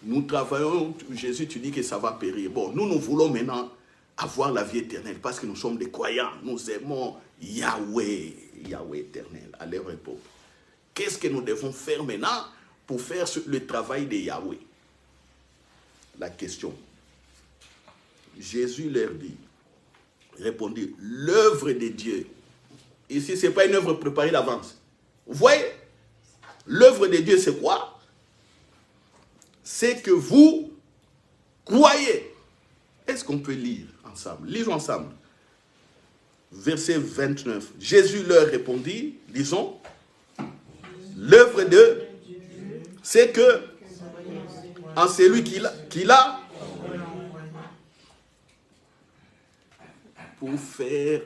Nous travaillons, Jésus, tu dis que ça va périr. Bon, nous voulons maintenant avoir la vie éternelle parce que nous sommes des croyants. Nous aimons Yahweh, Yahweh éternel, à leur époque. Qu'est-ce que nous devons faire maintenant pour faire le travail de Yahweh? La question. Jésus leur dit, répondit, l'œuvre de Dieu. Ici, ce n'est pas une œuvre préparée d'avance. Vous voyez, l'œuvre de Dieu, c'est quoi? C'est que vous croyez. Est-ce qu'on peut lire ensemble? Lisons ensemble. Verset 29. Jésus leur répondit, lisons, l'œuvre de, c'est que en celui qui l'a, pour faire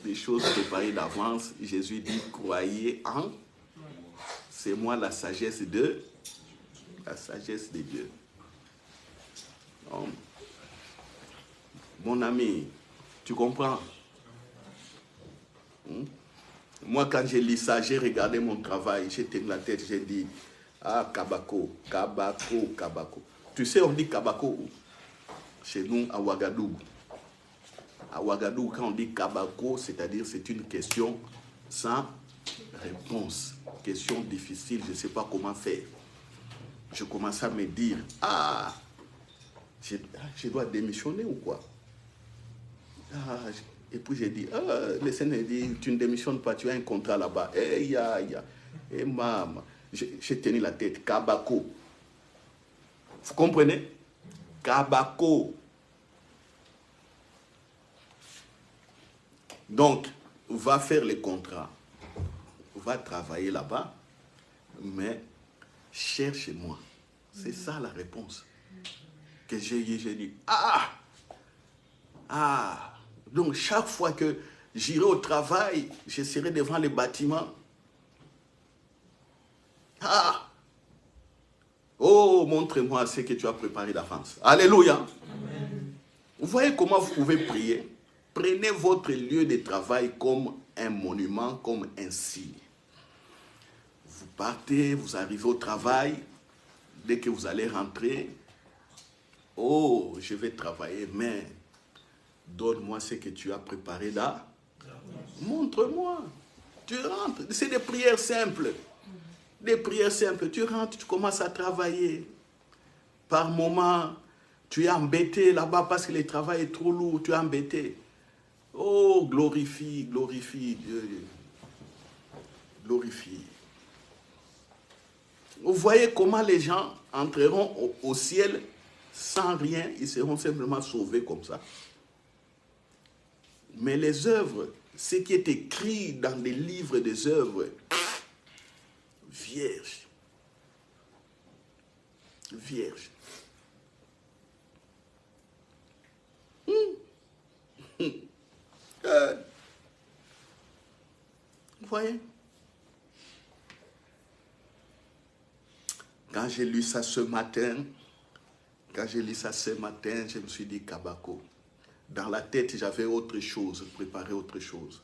des choses préparées d'avance, Jésus dit, croyez en, c'est moi la sagesse de Dieu. Donc, mon ami, tu comprends? Moi, quand j'ai lu ça, j'ai regardé mon travail, j'ai tenu la tête, j'ai dit, ah, Kabako, Kabako, Kabako. Tu sais, on dit Kabako où? Chez nous, à Ouagadougou. À Ouagadougou, quand on dit Kabako, c'est-à-dire c'est une question sans réponse. Question difficile, je ne sais pas comment faire. Je commence à me dire, ah, je dois démissionner ou quoi? Ah, et puis j'ai dit, le Seigneur dit, tu ne démissionnes pas, tu as un contrat là-bas. Et maman, j'ai tenu la tête, Kabako. Vous comprenez? Kabako. Donc, va faire les contrats, va travailler là-bas, mais cherche-moi. C'est ça la réponse que j'ai dit. Donc, chaque fois que j'irai au travail, je serai devant les bâtiments. Oh, montre-moi ce que tu as préparé d'avance. Alléluia. Amen. Vous voyez comment vous pouvez prier? Prenez votre lieu de travail comme un monument, comme un signe. Vous partez, vous arrivez au travail. Dès que vous allez rentrer, oh, je vais travailler, mais donne-moi ce que tu as préparé là. Montre-moi. Tu rentres. C'est des prières simples. Des prières simples. Tu rentres, tu commences à travailler. Par moment, tu es embêté là-bas parce que le travail est trop lourd. Tu es embêté. Oh, glorifie, glorifie Dieu. Glorifie. Vous voyez comment les gens entreront au ciel sans rien. Ils seront simplement sauvés comme ça. Mais les œuvres, ce qui est écrit dans les livres des œuvres, vierge. Vierge. Vous voyez? Quand j'ai lu ça ce matin, je me suis dit Kabako. Dans la tête, j'avais autre chose, préparé autre chose.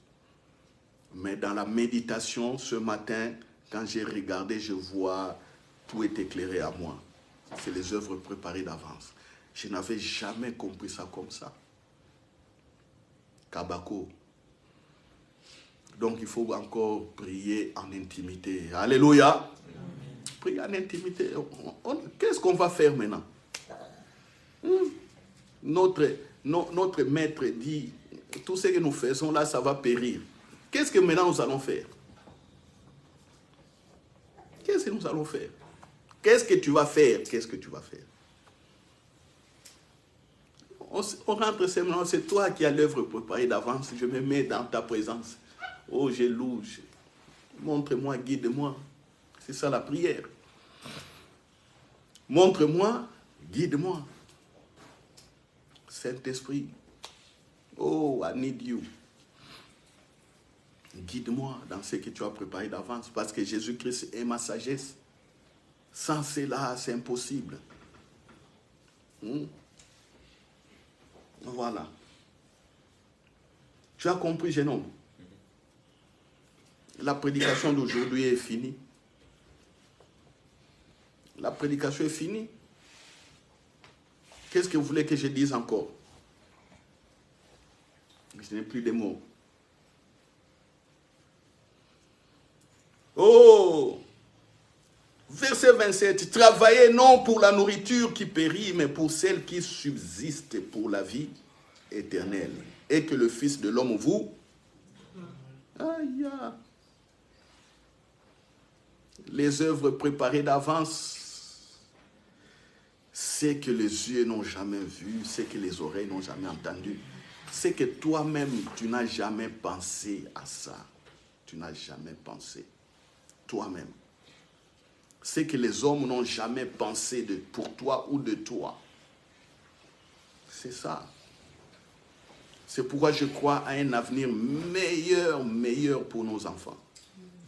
Mais dans la méditation, ce matin, quand j'ai regardé, je vois, tout est éclairé à moi. C'est les œuvres préparées d'avance. Je n'avais jamais compris ça comme ça. Kabako. Donc il faut encore prier en intimité. Alléluia. Prier en intimité. Qu'est-ce qu'on va faire maintenant? Notre maître dit, tout ce que nous faisons là, ça va périr. Qu'est-ce que maintenant nous allons faire? Qu'est-ce que nous allons faire? Qu'est-ce que tu vas faire? Qu'est-ce que tu vas faire? On rentre seulement, c'est toi qui as l'œuvre préparée d'avance. Je me mets dans ta présence. Oh, je loue. Montre-moi, guide-moi. C'est ça la prière. Montre-moi, guide-moi. Saint-Esprit. Oh, I need you. Guide-moi dans ce que tu as préparé d'avance. Parce que Jésus-Christ est ma sagesse. Sans cela, c'est impossible. Voilà. Tu as compris, jeune homme? La prédication d'aujourd'hui est finie. La prédication est finie. Qu'est-ce que vous voulez que je dise encore? Je n'ai plus de mots. Oh! Verset 27. Travaillez non pour la nourriture qui périt, mais pour celle qui subsiste pour la vie éternelle. Et que le Fils de l'homme vous... Aïe! Les œuvres préparées d'avance, c'est que les yeux n'ont jamais vu, c'est que les oreilles n'ont jamais entendu, c'est que toi-même, tu n'as jamais pensé à ça. Tu n'as jamais pensé. Toi-même. C'est que les hommes n'ont jamais pensé pour toi ou de toi. C'est ça. C'est pourquoi je crois à un avenir meilleur pour nos enfants.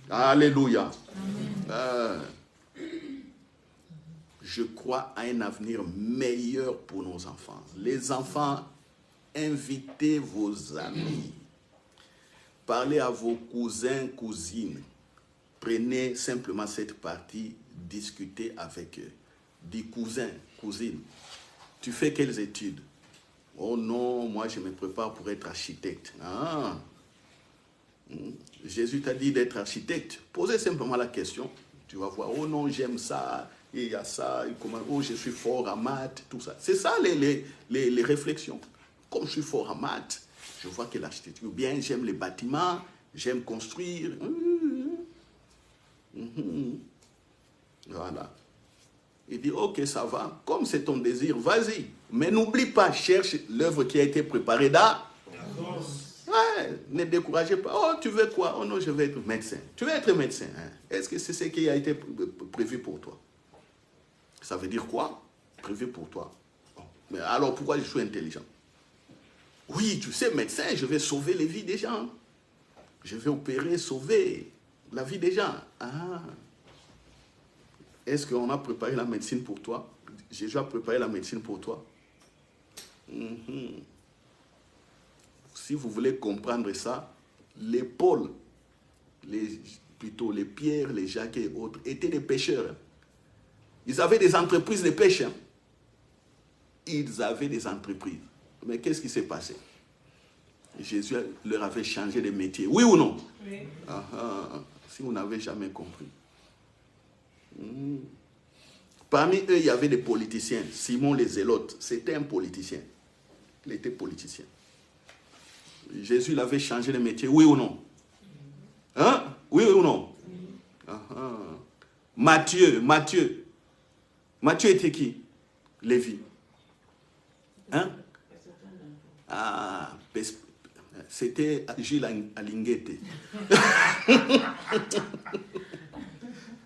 Alléluia. Je crois à un avenir meilleur pour nos enfants. Les enfants, invitez vos amis. Parlez à vos cousins, cousines. Prenez simplement cette partie, discutez avec eux. Dis cousin, cousine, tu fais quelles études? Oh non, moi je me prépare pour être architecte. Ah. Jésus t'a dit d'être architecte. Posez simplement la question. Tu vas voir, oh non, j'aime ça, il y a ça, oh je suis fort en maths, tout ça. C'est ça les réflexions. Comme je suis fort en maths, je vois que l'architecture, bien, j'aime les bâtiments, j'aime construire. Voilà. Il dit, ok, ça va. Comme c'est ton désir, vas-y. Mais n'oublie pas, cherche l'œuvre qui a été préparée ouais, ne découragez pas. Oh, tu veux quoi? Oh non, je veux être médecin. Tu veux être médecin, hein? Est-ce que c'est ce qui a été prévu pour toi? Ça veut dire quoi? Prévu pour toi. Bon. Mais alors, pourquoi je suis intelligent? Oui, tu sais, médecin, je vais sauver les vies des gens. Je vais opérer, sauver la vie des gens. Ah. Est-ce qu'on a préparé la médecine pour toi? Jésus a préparé la médecine pour toi. Si vous voulez comprendre ça, les Paul, plutôt les Pierre, les Jacques et autres, étaient des pêcheurs. Ils avaient des entreprises de pêche. Ils avaient des entreprises. Mais qu'est-ce qui s'est passé? Jésus leur avait changé de métier. Oui ou non? Oui. Si vous n'avez jamais compris. Parmi eux, il y avait des politiciens. Simon les Zélotes, c'était un politicien. Il était politicien. Jésus l'avait changé de métier, oui ou non? Hein? Oui ou non? Matthieu était qui? Lévi. Hein? Ah, c'était Gilles Alinguete.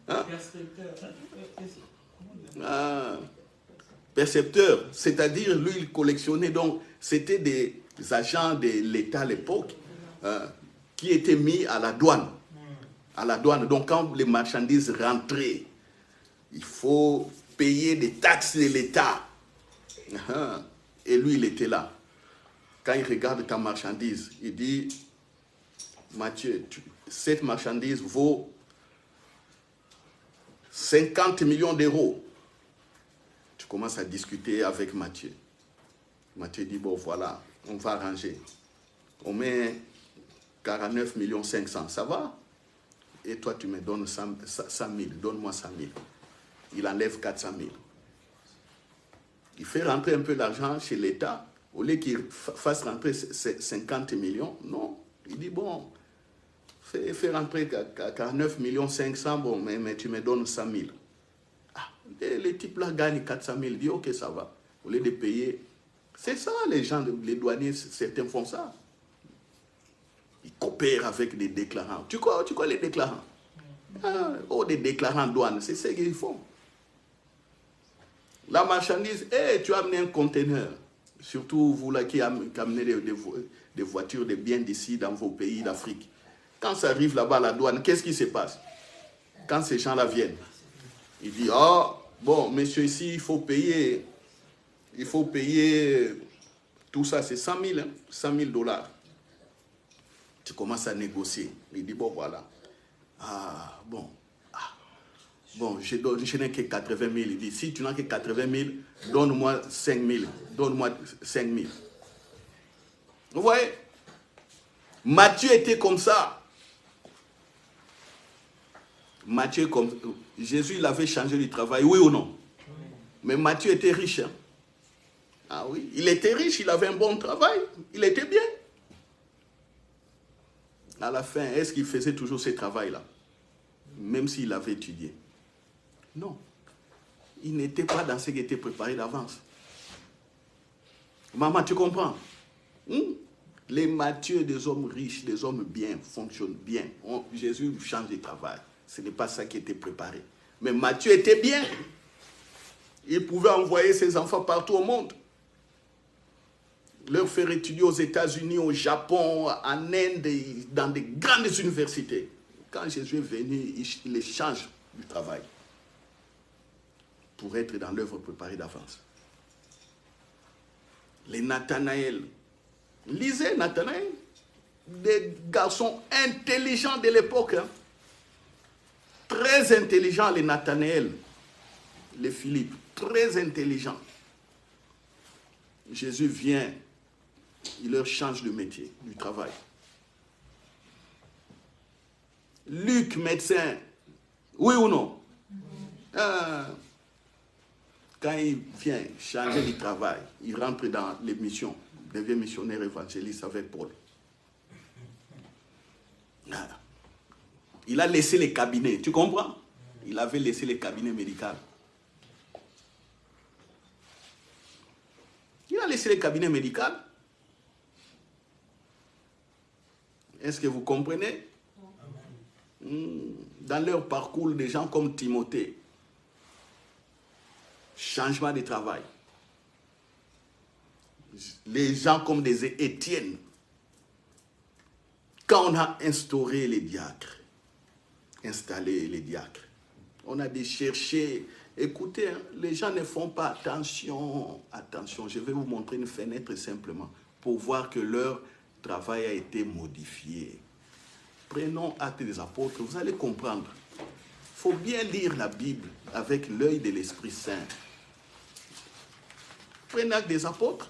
Hein? Percepteur, c'est-à-dire lui il collectionnait, donc c'était des agents de l'État à l'époque qui étaient mis à la douane. À la douane, donc quand les marchandises rentraient, il faut payer des taxes de l'État. Et lui il était là. Quand il regarde ta marchandise, il dit, Matthieu, cette marchandise vaut 50 millions d'euros. Tu commences à discuter avec Matthieu. Matthieu dit, bon voilà, on va arranger. On met 49 500 000, ça va? Et toi, tu me donnes 100 000, donne-moi 100 000. Il enlève 400 000. Il fait rentrer un peu l'argent chez l'État. Au lieu qu'il fasse rentrer 50 millions, non. Il dit, bon, fais rentrer 49 500 000, bon, mais tu me donnes 100 000. Les types là gagnent 400 000. Il dit, ok, ça va. Au lieu de payer. C'est ça, les gens, les douaniers, certains font ça. Ils coopèrent avec des déclarants. Tu crois les déclarants? Des déclarants douane, c'est ce qu'ils font. La marchandise, tu as amené un conteneur. Surtout vous là qui amenez des voitures, des biens d'ici dans vos pays d'Afrique. Quand ça arrive là-bas à la douane, qu'est-ce qui se passe? Quand ces gens-là viennent, il dit, bon, monsieur, ici, il faut payer tout ça, c'est 100 000, hein, 100 000 $. Tu commences à négocier. Il dit, bon, voilà. Bon, je n'ai que 80 000. Il dit, si tu n'as que 80 000, donne-moi 5 000. Donne-moi 5 000. Vous voyez? Matthieu était comme ça. Matthieu, comme Jésus, il avait changé du travail, oui ou non? Mais Matthieu était riche. Hein? Ah oui, il était riche, il avait un bon travail, il était bien. À la fin, est-ce qu'il faisait toujours ce travail-là? Même s'il avait étudié? Non. Il n'était pas dans ce qui était préparé d'avance. Maman, tu comprends? Les Matthieu des hommes riches, des hommes bien, fonctionnent bien. Jésus change de travail. Ce n'est pas ça qui était préparé. Mais Matthieu était bien. Il pouvait envoyer ses enfants partout au monde. Leur faire étudier aux États-Unis, au Japon, en Inde, dans des grandes universités. Quand Jésus est venu, il les change du travail pour être dans l'œuvre préparée d'avance. Les Nathanaël. Lisez Nathanaël. Des garçons intelligents de l'époque. Hein. Très intelligents, les Nathanaël. Les Philippe. Très intelligents. Jésus vient, il leur change de métier, du travail. Luc, médecin. Oui ou non? Quand il vient changer de travail, il rentre dans les missions, devient missionnaire évangéliste avec Paul. Il a laissé les cabinets, tu comprends? Il avait laissé les cabinets médicaux. Il a laissé les cabinets médicaux. Est-ce que vous comprenez? Dans leur parcours, des gens comme Timothée, changement de travail. Les gens comme des Étienne, quand on a instauré les diacres, installé les diacres, on a dû chercher, écoutez, hein, les gens ne font pas attention, attention, je vais vous montrer une fenêtre simplement, pour voir que leur travail a été modifié. Prenons Actes des Apôtres, vous allez comprendre. Il faut bien lire la Bible avec l'œil de l'Esprit Saint. Prenez Actes des Apôtres.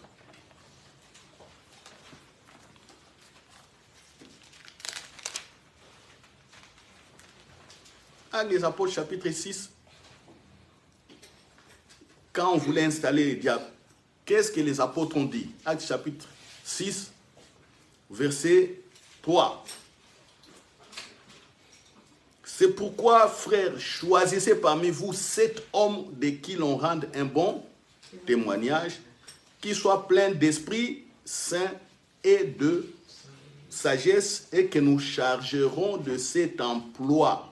Actes des Apôtres, chapitre 6. Quand on voulait installer les diables, qu'est-ce que les apôtres ont dit? Actes chapitre 6, verset 3. C'est pourquoi, frères, choisissez parmi vous 7 hommes de qui l'on rende un bon témoignage, qui soient pleins d'esprit saint et de sagesse, et que nous chargerons de cet emploi.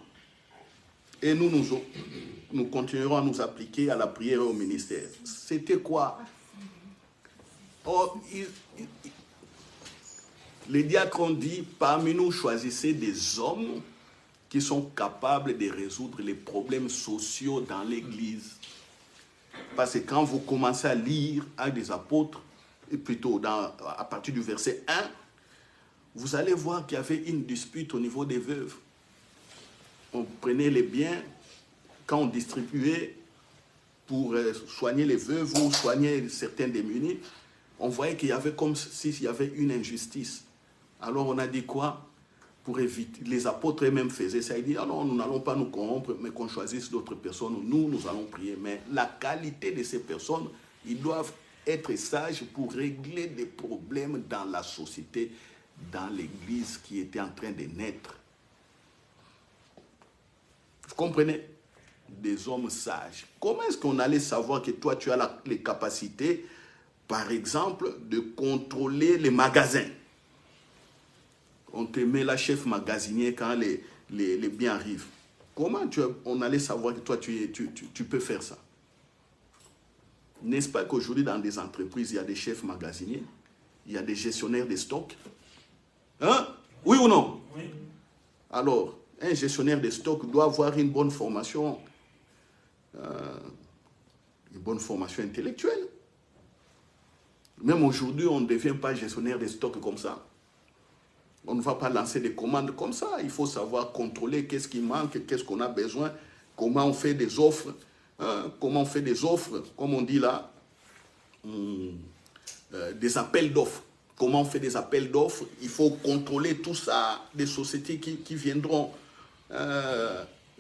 Et nous continuerons à nous appliquer à la prière et au ministère. C'était quoi? Les diacres ont dit, parmi nous, choisissez des hommes qui sont capables de résoudre les problèmes sociaux dans l'Église. Parce que quand vous commencez à lire Actes des Apôtres, et plutôt à partir du verset 1, vous allez voir qu'il y avait une dispute au niveau des veuves. On prenait les biens, quand on distribuait pour soigner les veuves ou soigner certains démunis, on voyait qu'il y avait comme s'il y avait une injustice. Alors on a dit quoi? Pour éviter, les apôtres eux-mêmes faisaient ça, ils disaient, ah non, nous n'allons pas nous corrompre, mais qu'on choisisse d'autres personnes, nous allons prier. Mais la qualité de ces personnes, ils doivent être sages pour régler des problèmes dans la société, dans l'Église qui était en train de naître. Vous comprenez? Des hommes sages. Comment est-ce qu'on allait savoir que toi, tu as les capacités, par exemple, de contrôler les magasins? On te met la chef magasinier quand les biens arrivent. Comment on allait savoir que toi, tu peux faire ça? N'est-ce pas qu'aujourd'hui, dans des entreprises, il y a des chefs magasiniers, il y a des gestionnaires de stocks? Hein? Oui ou non? Oui. Alors, un gestionnaire de stocks doit avoir une bonne formation intellectuelle. Même aujourd'hui, on ne devient pas gestionnaire de stocks comme ça. On ne va pas lancer des commandes comme ça. Il faut savoir contrôler qu'est-ce qui manque, qu'est-ce qu'on a besoin, comment on fait des offres, comment on fait des offres, comme on dit là, des appels d'offres. comment on fait des appels d'offres. Il faut contrôler tout ça, des sociétés qui viendront,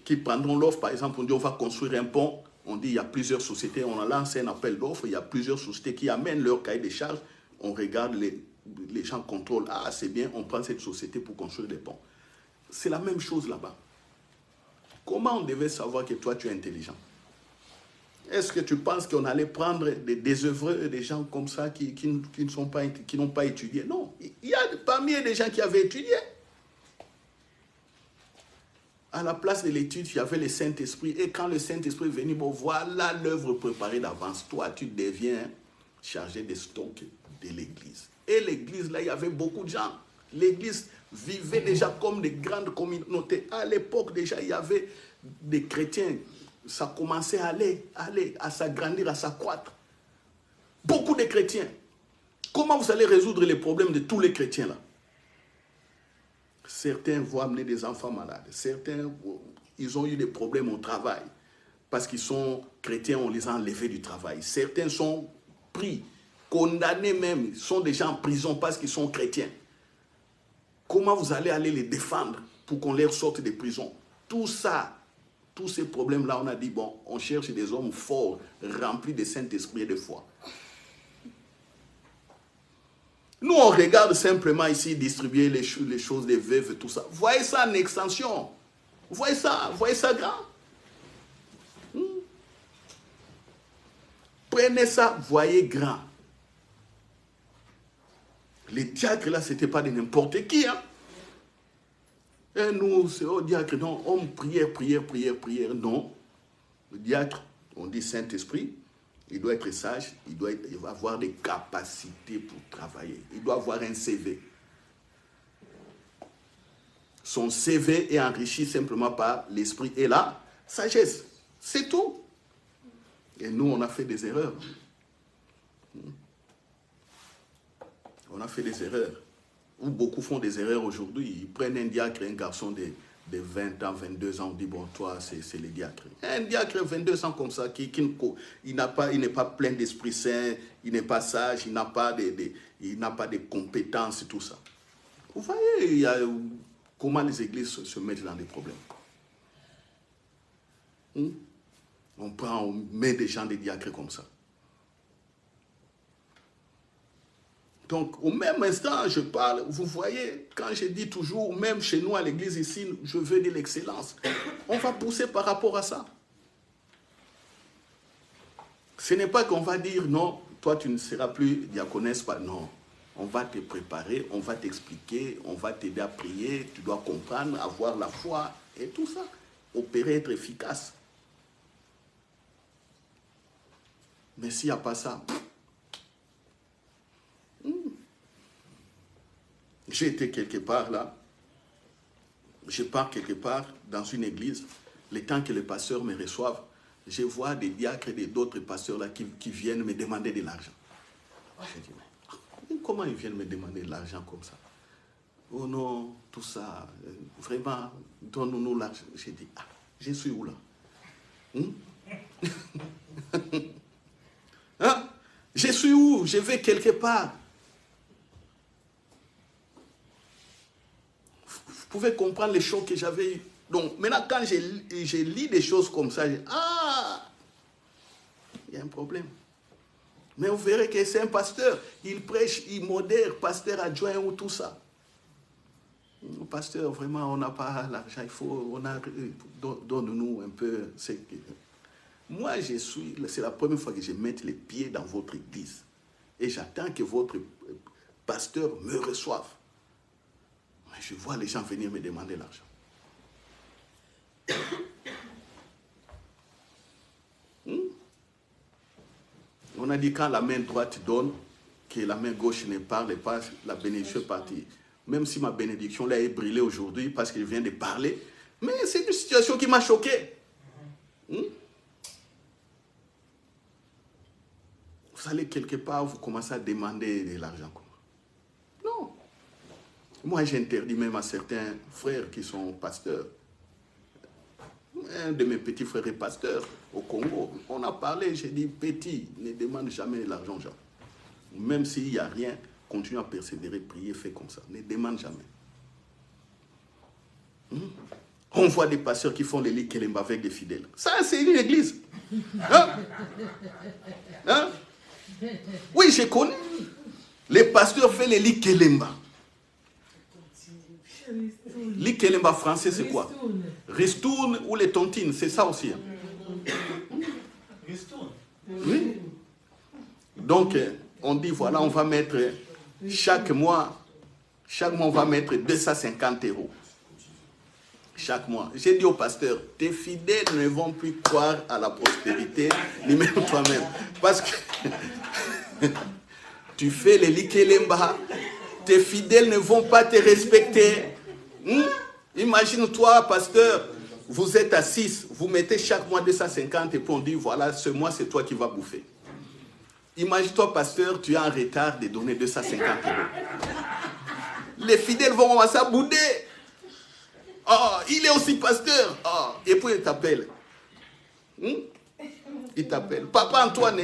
qui prendront l'offre. Par exemple, on dit on va construire un pont. On dit il y a plusieurs sociétés, on a lancé un appel d'offres, il y a plusieurs sociétés qui amènent leur cahier des charges. On regarde, les gens contrôlent. Ah, c'est bien, on prend cette société pour construire des ponts. C'est la même chose là-bas. Comment on devait savoir que toi, tu es intelligent? Est-ce que tu penses qu'on allait prendre des désœuvreux, des gens comme ça qui n'ont pas étudié? Non, il y a parmi eux des gens qui avaient étudié. À la place de l'étude, il y avait le Saint-Esprit. Et quand le Saint-Esprit est venu, bon, voilà l'œuvre préparée d'avance. Toi, tu deviens chargé des stocks de l'église. Et l'église, là, il y avait beaucoup de gens. L'église vivait déjà comme des grandes communautés. À l'époque, déjà, il y avait des chrétiens. Ça commençait à aller, à s'agrandir, à s'accroître. Beaucoup de chrétiens. Comment vous allez résoudre les problèmes de tous les chrétiens là? Certains vont amener des enfants malades. Certains, ils ont eu des problèmes au travail. Parce qu'ils sont chrétiens, on les a enlevés du travail. Certains sont pris, condamnés même, sont déjà en prison parce qu'ils sont chrétiens. Comment vous allez aller les défendre pour qu'on les sorte des prisons? Tout ça, tous ces problèmes-là, on a dit, bon, on cherche des hommes forts, remplis de Saint-Esprit et de foi. Nous, on regarde simplement ici distribuer les choses des veuves et tout ça. Voyez ça en extension. Voyez ça grand. Prenez ça, voyez grand. Les diacres, là, ce n'était pas de n'importe qui. Hein? Et nous, c'est au diacre, non, on prière. Non. Le diacre, on dit Saint-Esprit, il doit être sage, il doit avoir des capacités pour travailler. Il doit avoir un CV. Son CV est enrichi simplement par l'esprit et la sagesse. C'est tout. Et nous, on a fait des erreurs. On a fait des erreurs. Ou beaucoup font des erreurs aujourd'hui. Ils prennent un diacre, un garçon de 20 ans, 22 ans, on dit, bon, toi, c'est le diacre. Un diacre, 22 ans comme ça, il n'est pas plein d'Esprit Saint, il n'est pas sage, il n'a pas de compétences et tout ça. Vous voyez comment les églises se mettent dans des problèmes. On met des gens, des diacres comme ça. Donc, au même instant, je parle, vous voyez, quand je dis toujours, même chez nous à l'église ici, je veux de l'excellence. On va pousser par rapport à ça. Ce n'est pas qu'on va dire, non, toi tu ne seras plus diaconesse, pas. Non, on va te préparer, on va t'expliquer, on va t'aider à prier, tu dois comprendre, avoir la foi et tout ça. Opérer, être efficace. Mais s'il n'y a pas ça, j'ai été quelque part là, je pars quelque part dans une église, le temps que les pasteurs me reçoivent, je vois des diacres et d'autres pasteurs là qui viennent me demander de l'argent. Je dis, mais comment ils viennent me demander de l'argent comme ça? Oh non, tout ça, vraiment, donne-nous l'argent. J'ai dit, ah, je suis où là? Hein? Je suis où? Je vais quelque part. Vous pouvez comprendre les chocs que j'avais eu. Donc, maintenant, quand je lis des choses comme ça, je dis, ah, il y a un problème. Mais vous verrez que c'est un pasteur. Il prêche, il modère, pasteur adjoint ou tout ça. Pasteur, vraiment, on n'a pas l'argent, donne-nous un peu. Moi, c'est la première fois que je mets les pieds dans votre église. Et j'attends que votre pasteur me reçoive. Je vois les gens venir me demander l'argent. On a dit quand la main droite donne, que la main gauche ne parle pas, la bénédiction est partie. Même si ma bénédiction là est brûlée aujourd'hui parce qu'il vient de parler, mais c'est une situation qui m'a choqué. Vous allez quelque part, vous commencez à demander de l'argent. Non. Moi, j'interdis même à certains frères qui sont pasteurs. Un de mes petits frères est pasteur au Congo. On a parlé, j'ai dit, petit, ne demande jamais l'argent, Jean. Même s'il n'y a rien, continue à persévérer, prier, fais comme ça. Ne demande jamais. On voit des pasteurs qui font les lits Kelemba avec des fidèles. Ça, c'est une église. Hein? Hein? Oui, j'ai connu. Les pasteurs font les lits Kelemba. Lit Kelemba français, c'est quoi? Ristourne ou les tontines, c'est ça aussi. Hein? Oui. Donc, on dit, voilà, on va mettre chaque mois, on va mettre 250 €. Chaque mois. J'ai dit au pasteur, tes fidèles ne vont plus croire à la prospérité, ni même toi-même. Parce que tu fais les likelemba, tes fidèles ne vont pas te respecter. Imagine-toi, pasteur, vous êtes à 6, vous mettez chaque mois 250 et puis on dit, voilà, ce mois, c'est toi qui vas bouffer. Imagine-toi, pasteur, tu es en retard de donner 250 €. Les fidèles vont commencer à bouder. Oh, il est aussi pasteur. Oh, et puis il t'appelle. Il t'appelle. Papa Antoine.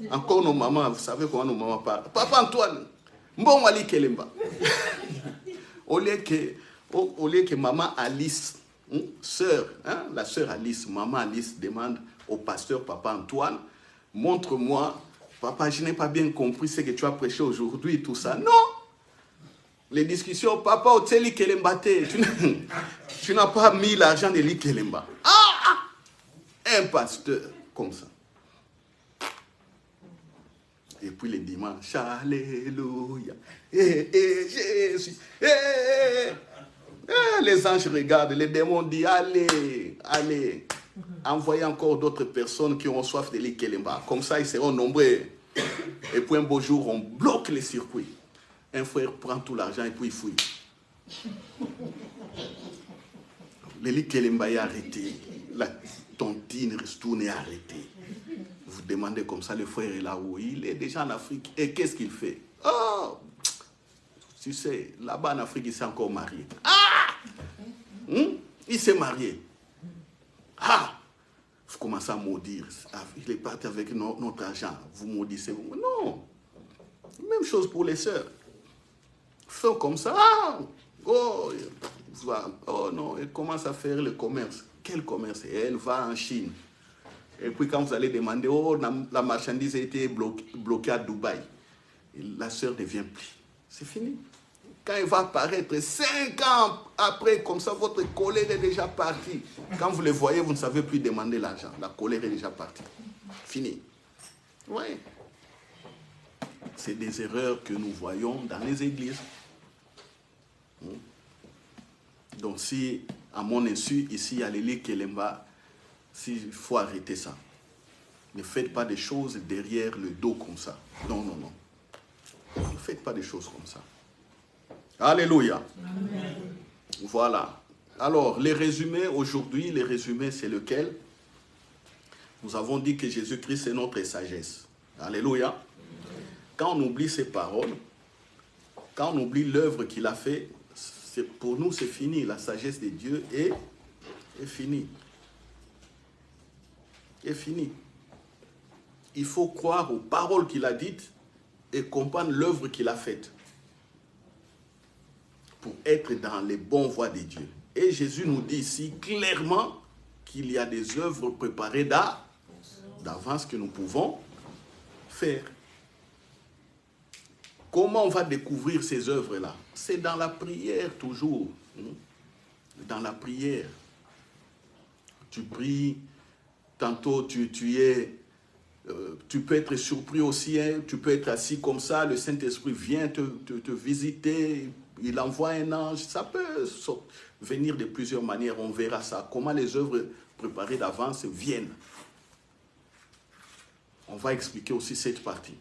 Encore nos mamans, vous savez comment nos mamans parlent. Papa Antoine. Bon, Wali Kelemba. Au lieu que maman Alice, sœur, la sœur Alice, maman Alice demande au pasteur Papa Antoine, montre-moi, papa, je n'ai pas bien compris ce que tu as prêché aujourd'hui, tout ça. Non! Les discussions, papa, au Tseli Kelemba, tu n'as pas mis l'argent de l'Ikelemba. Un pasteur comme ça. Et puis les dimanches, alléluia, Jésus, les anges regardent, les démons disent, allez, allez, envoyez encore d'autres personnes qui ont soif de l'Ikelemba. Comme ça, ils seront nombreux. Et puis un beau jour, on bloque les circuits. Un frère prend tout l'argent et puis il fouille. Le Likelemba est arrêté. La tontine ristourne est arrêtée. Vous demandez comme ça, le frère est là où il est déjà en Afrique. Et qu'est-ce qu'il fait? Oh, tu sais, là-bas en Afrique, il s'est encore marié. Il s'est marié. Vous commencez à maudire. Il est parti avec notre argent. Vous maudissez. Non. Même chose pour les sœurs. Font comme ça. Oh non, elle commence à faire le commerce. Quel commerce? Et elle va en Chine. Et puis quand vous allez demander, la marchandise a été bloquée à Dubaï. Et la sœur ne vient plus. C'est fini. Quand elle va apparaître 5 ans après, comme ça, votre colère est déjà partie. Quand vous le voyez, vous ne savez plus demander l'argent. La colère est déjà partie. Fini. Oui. C'est des erreurs que nous voyons dans les églises. Donc si, à mon insu, ici, il y a les lits Kelemba, il faut arrêter ça. Ne faites pas des choses derrière le dos comme ça. Non, non, non. Ne faites pas des choses comme ça. Alléluia. Amen. Voilà. Alors, les résumés, aujourd'hui, les résumés, c'est lequel? Nous avons dit que Jésus-Christ est notre sagesse. Alléluia. Quand on oublie ses paroles, quand on oublie l'œuvre qu'il a fait, pour nous, c'est fini. La sagesse de Dieu est finie. Est finie. Il faut croire aux paroles qu'il a dites et comprendre l'œuvre qu'il a faite pour être dans les bonnes voies de Dieu. Et Jésus nous dit ici clairement qu'il y a des œuvres préparées d'avance que nous pouvons faire. Comment on va découvrir ces œuvres-là? C'est dans la prière toujours. Dans la prière. Tu pries, tantôt tu peux être surpris aussi, hein? Tu peux être assis comme ça, le Saint-Esprit vient te visiter, il envoie un ange. Ça peut venir de plusieurs manières, on verra ça. Comment les œuvres préparées d'avance viennent. On va expliquer aussi cette partie.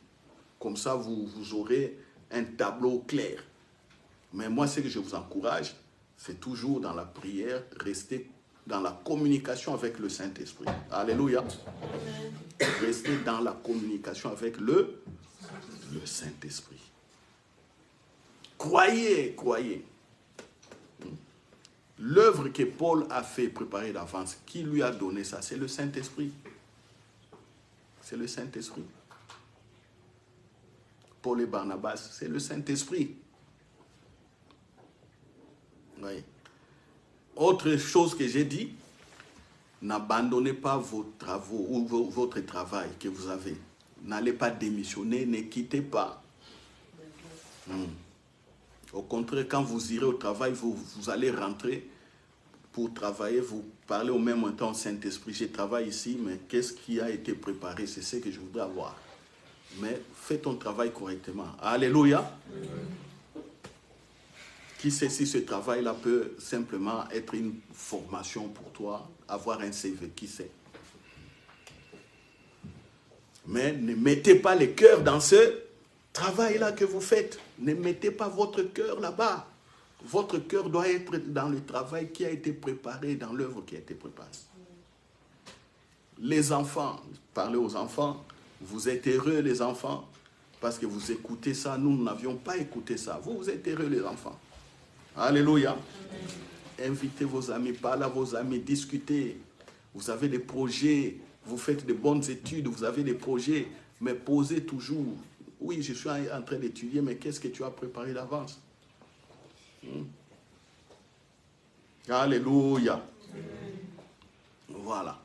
Comme ça, vous aurez un tableau clair. Mais moi, ce que je vous encourage, c'est toujours dans la prière, rester dans la communication avec le Saint-Esprit. Alléluia. Rester dans la communication avec le Saint-Esprit. Croyez. L'œuvre que Paul a fait préparer d'avance, qui lui a donné ça? C'est le Saint-Esprit. C'est le Saint-Esprit. Paul et Barnabas, c'est le Saint-Esprit. Oui. Autre chose que j'ai dit, n'abandonnez pas vos travaux ou votre travail que vous avez. N'allez pas démissionner, ne quittez pas. Au contraire, quand vous irez au travail, vous allez rentrer pour travailler, vous parlez au même temps au Saint-Esprit. Je travaille ici, mais qu'est-ce qui a été préparé? C'est ce que je voudrais avoir. Mais fais ton travail correctement. Alléluia. Qui sait si ce travail-là peut simplement être une formation pour toi, avoir un CV, qui sait? Mais ne mettez pas le cœur dans ce travail-là que vous faites. Ne mettez pas votre cœur là-bas. Votre cœur doit être dans le travail qui a été préparé, dans l'œuvre qui a été préparée. Les enfants, parlez aux enfants, vous êtes heureux les enfants, parce que vous écoutez ça, nous n'avions pas écouté ça. Vous êtes heureux les enfants. Alléluia. Amen. Invitez vos amis, parlez à vos amis, discutez. Vous avez des projets, vous faites de bonnes études, vous avez des projets, mais posez toujours. Oui, je suis en train d'étudier, mais qu'est-ce que tu as préparé d'avance? Alléluia. Amen. Voilà.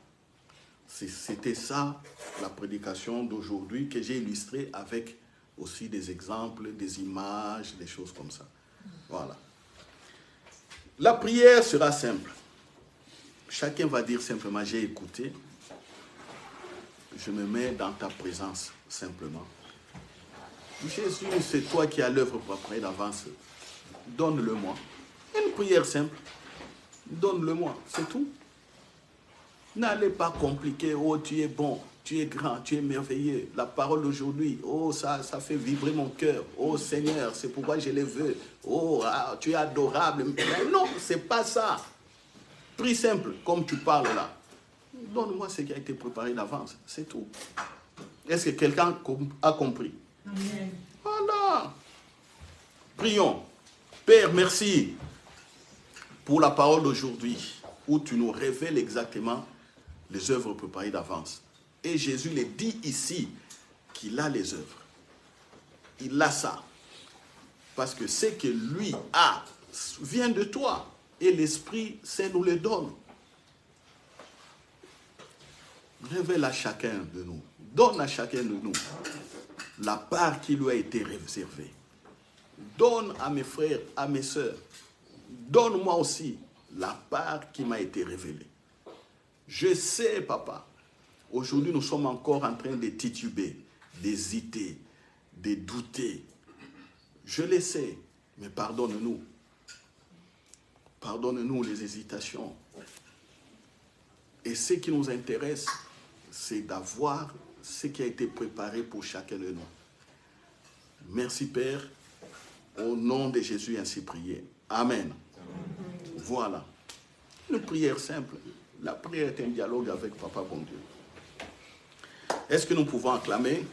C'était ça, la prédication d'aujourd'hui, que j'ai illustrée avec aussi des exemples, des images, des choses comme ça. Voilà. La prière sera simple. Chacun va dire simplement, j'ai écouté. Je me mets dans ta présence, simplement. Jésus, c'est toi qui as l'œuvre préparée d'avance. Donne-le-moi. Une prière simple. Donne-le-moi, c'est tout. N'allez pas compliquer. Oh, tu es bon, tu es grand, tu es merveilleux. La parole d'aujourd'hui, oh, ça fait vibrer mon cœur. Oh Seigneur, c'est pourquoi je les veux. Oh, tu es adorable. Mais non, c'est pas ça. Prie simple, comme tu parles là. Donne-moi ce qui a été préparé d'avance, c'est tout. Est-ce que quelqu'un a compris? Amen. Voilà. Prions. Père, merci pour la parole d'aujourd'hui, où tu nous révèles exactement les œuvres préparées d'avance. Et Jésus les dit ici qu'il a les œuvres. Il a ça. Parce que ce que lui a vient de toi. Et l'Esprit Saint nous le donne. Révèle à chacun de nous. Donne à chacun de nous la part qui lui a été réservée. Donne à mes frères, à mes sœurs. Donne-moi aussi la part qui m'a été révélée. Je sais, papa, aujourd'hui nous sommes encore en train de tituber, d'hésiter, de douter. Je le sais, mais pardonne-nous. Pardonne-nous les hésitations. Et ce qui nous intéresse, c'est d'avoir ce qui a été préparé pour chacun de nous. Merci Père, au nom de Jésus ainsi prié. Amen. Voilà. Une prière simple. La prière est un dialogue avec Papa bon Dieu. Est-ce que nous pouvons acclamer?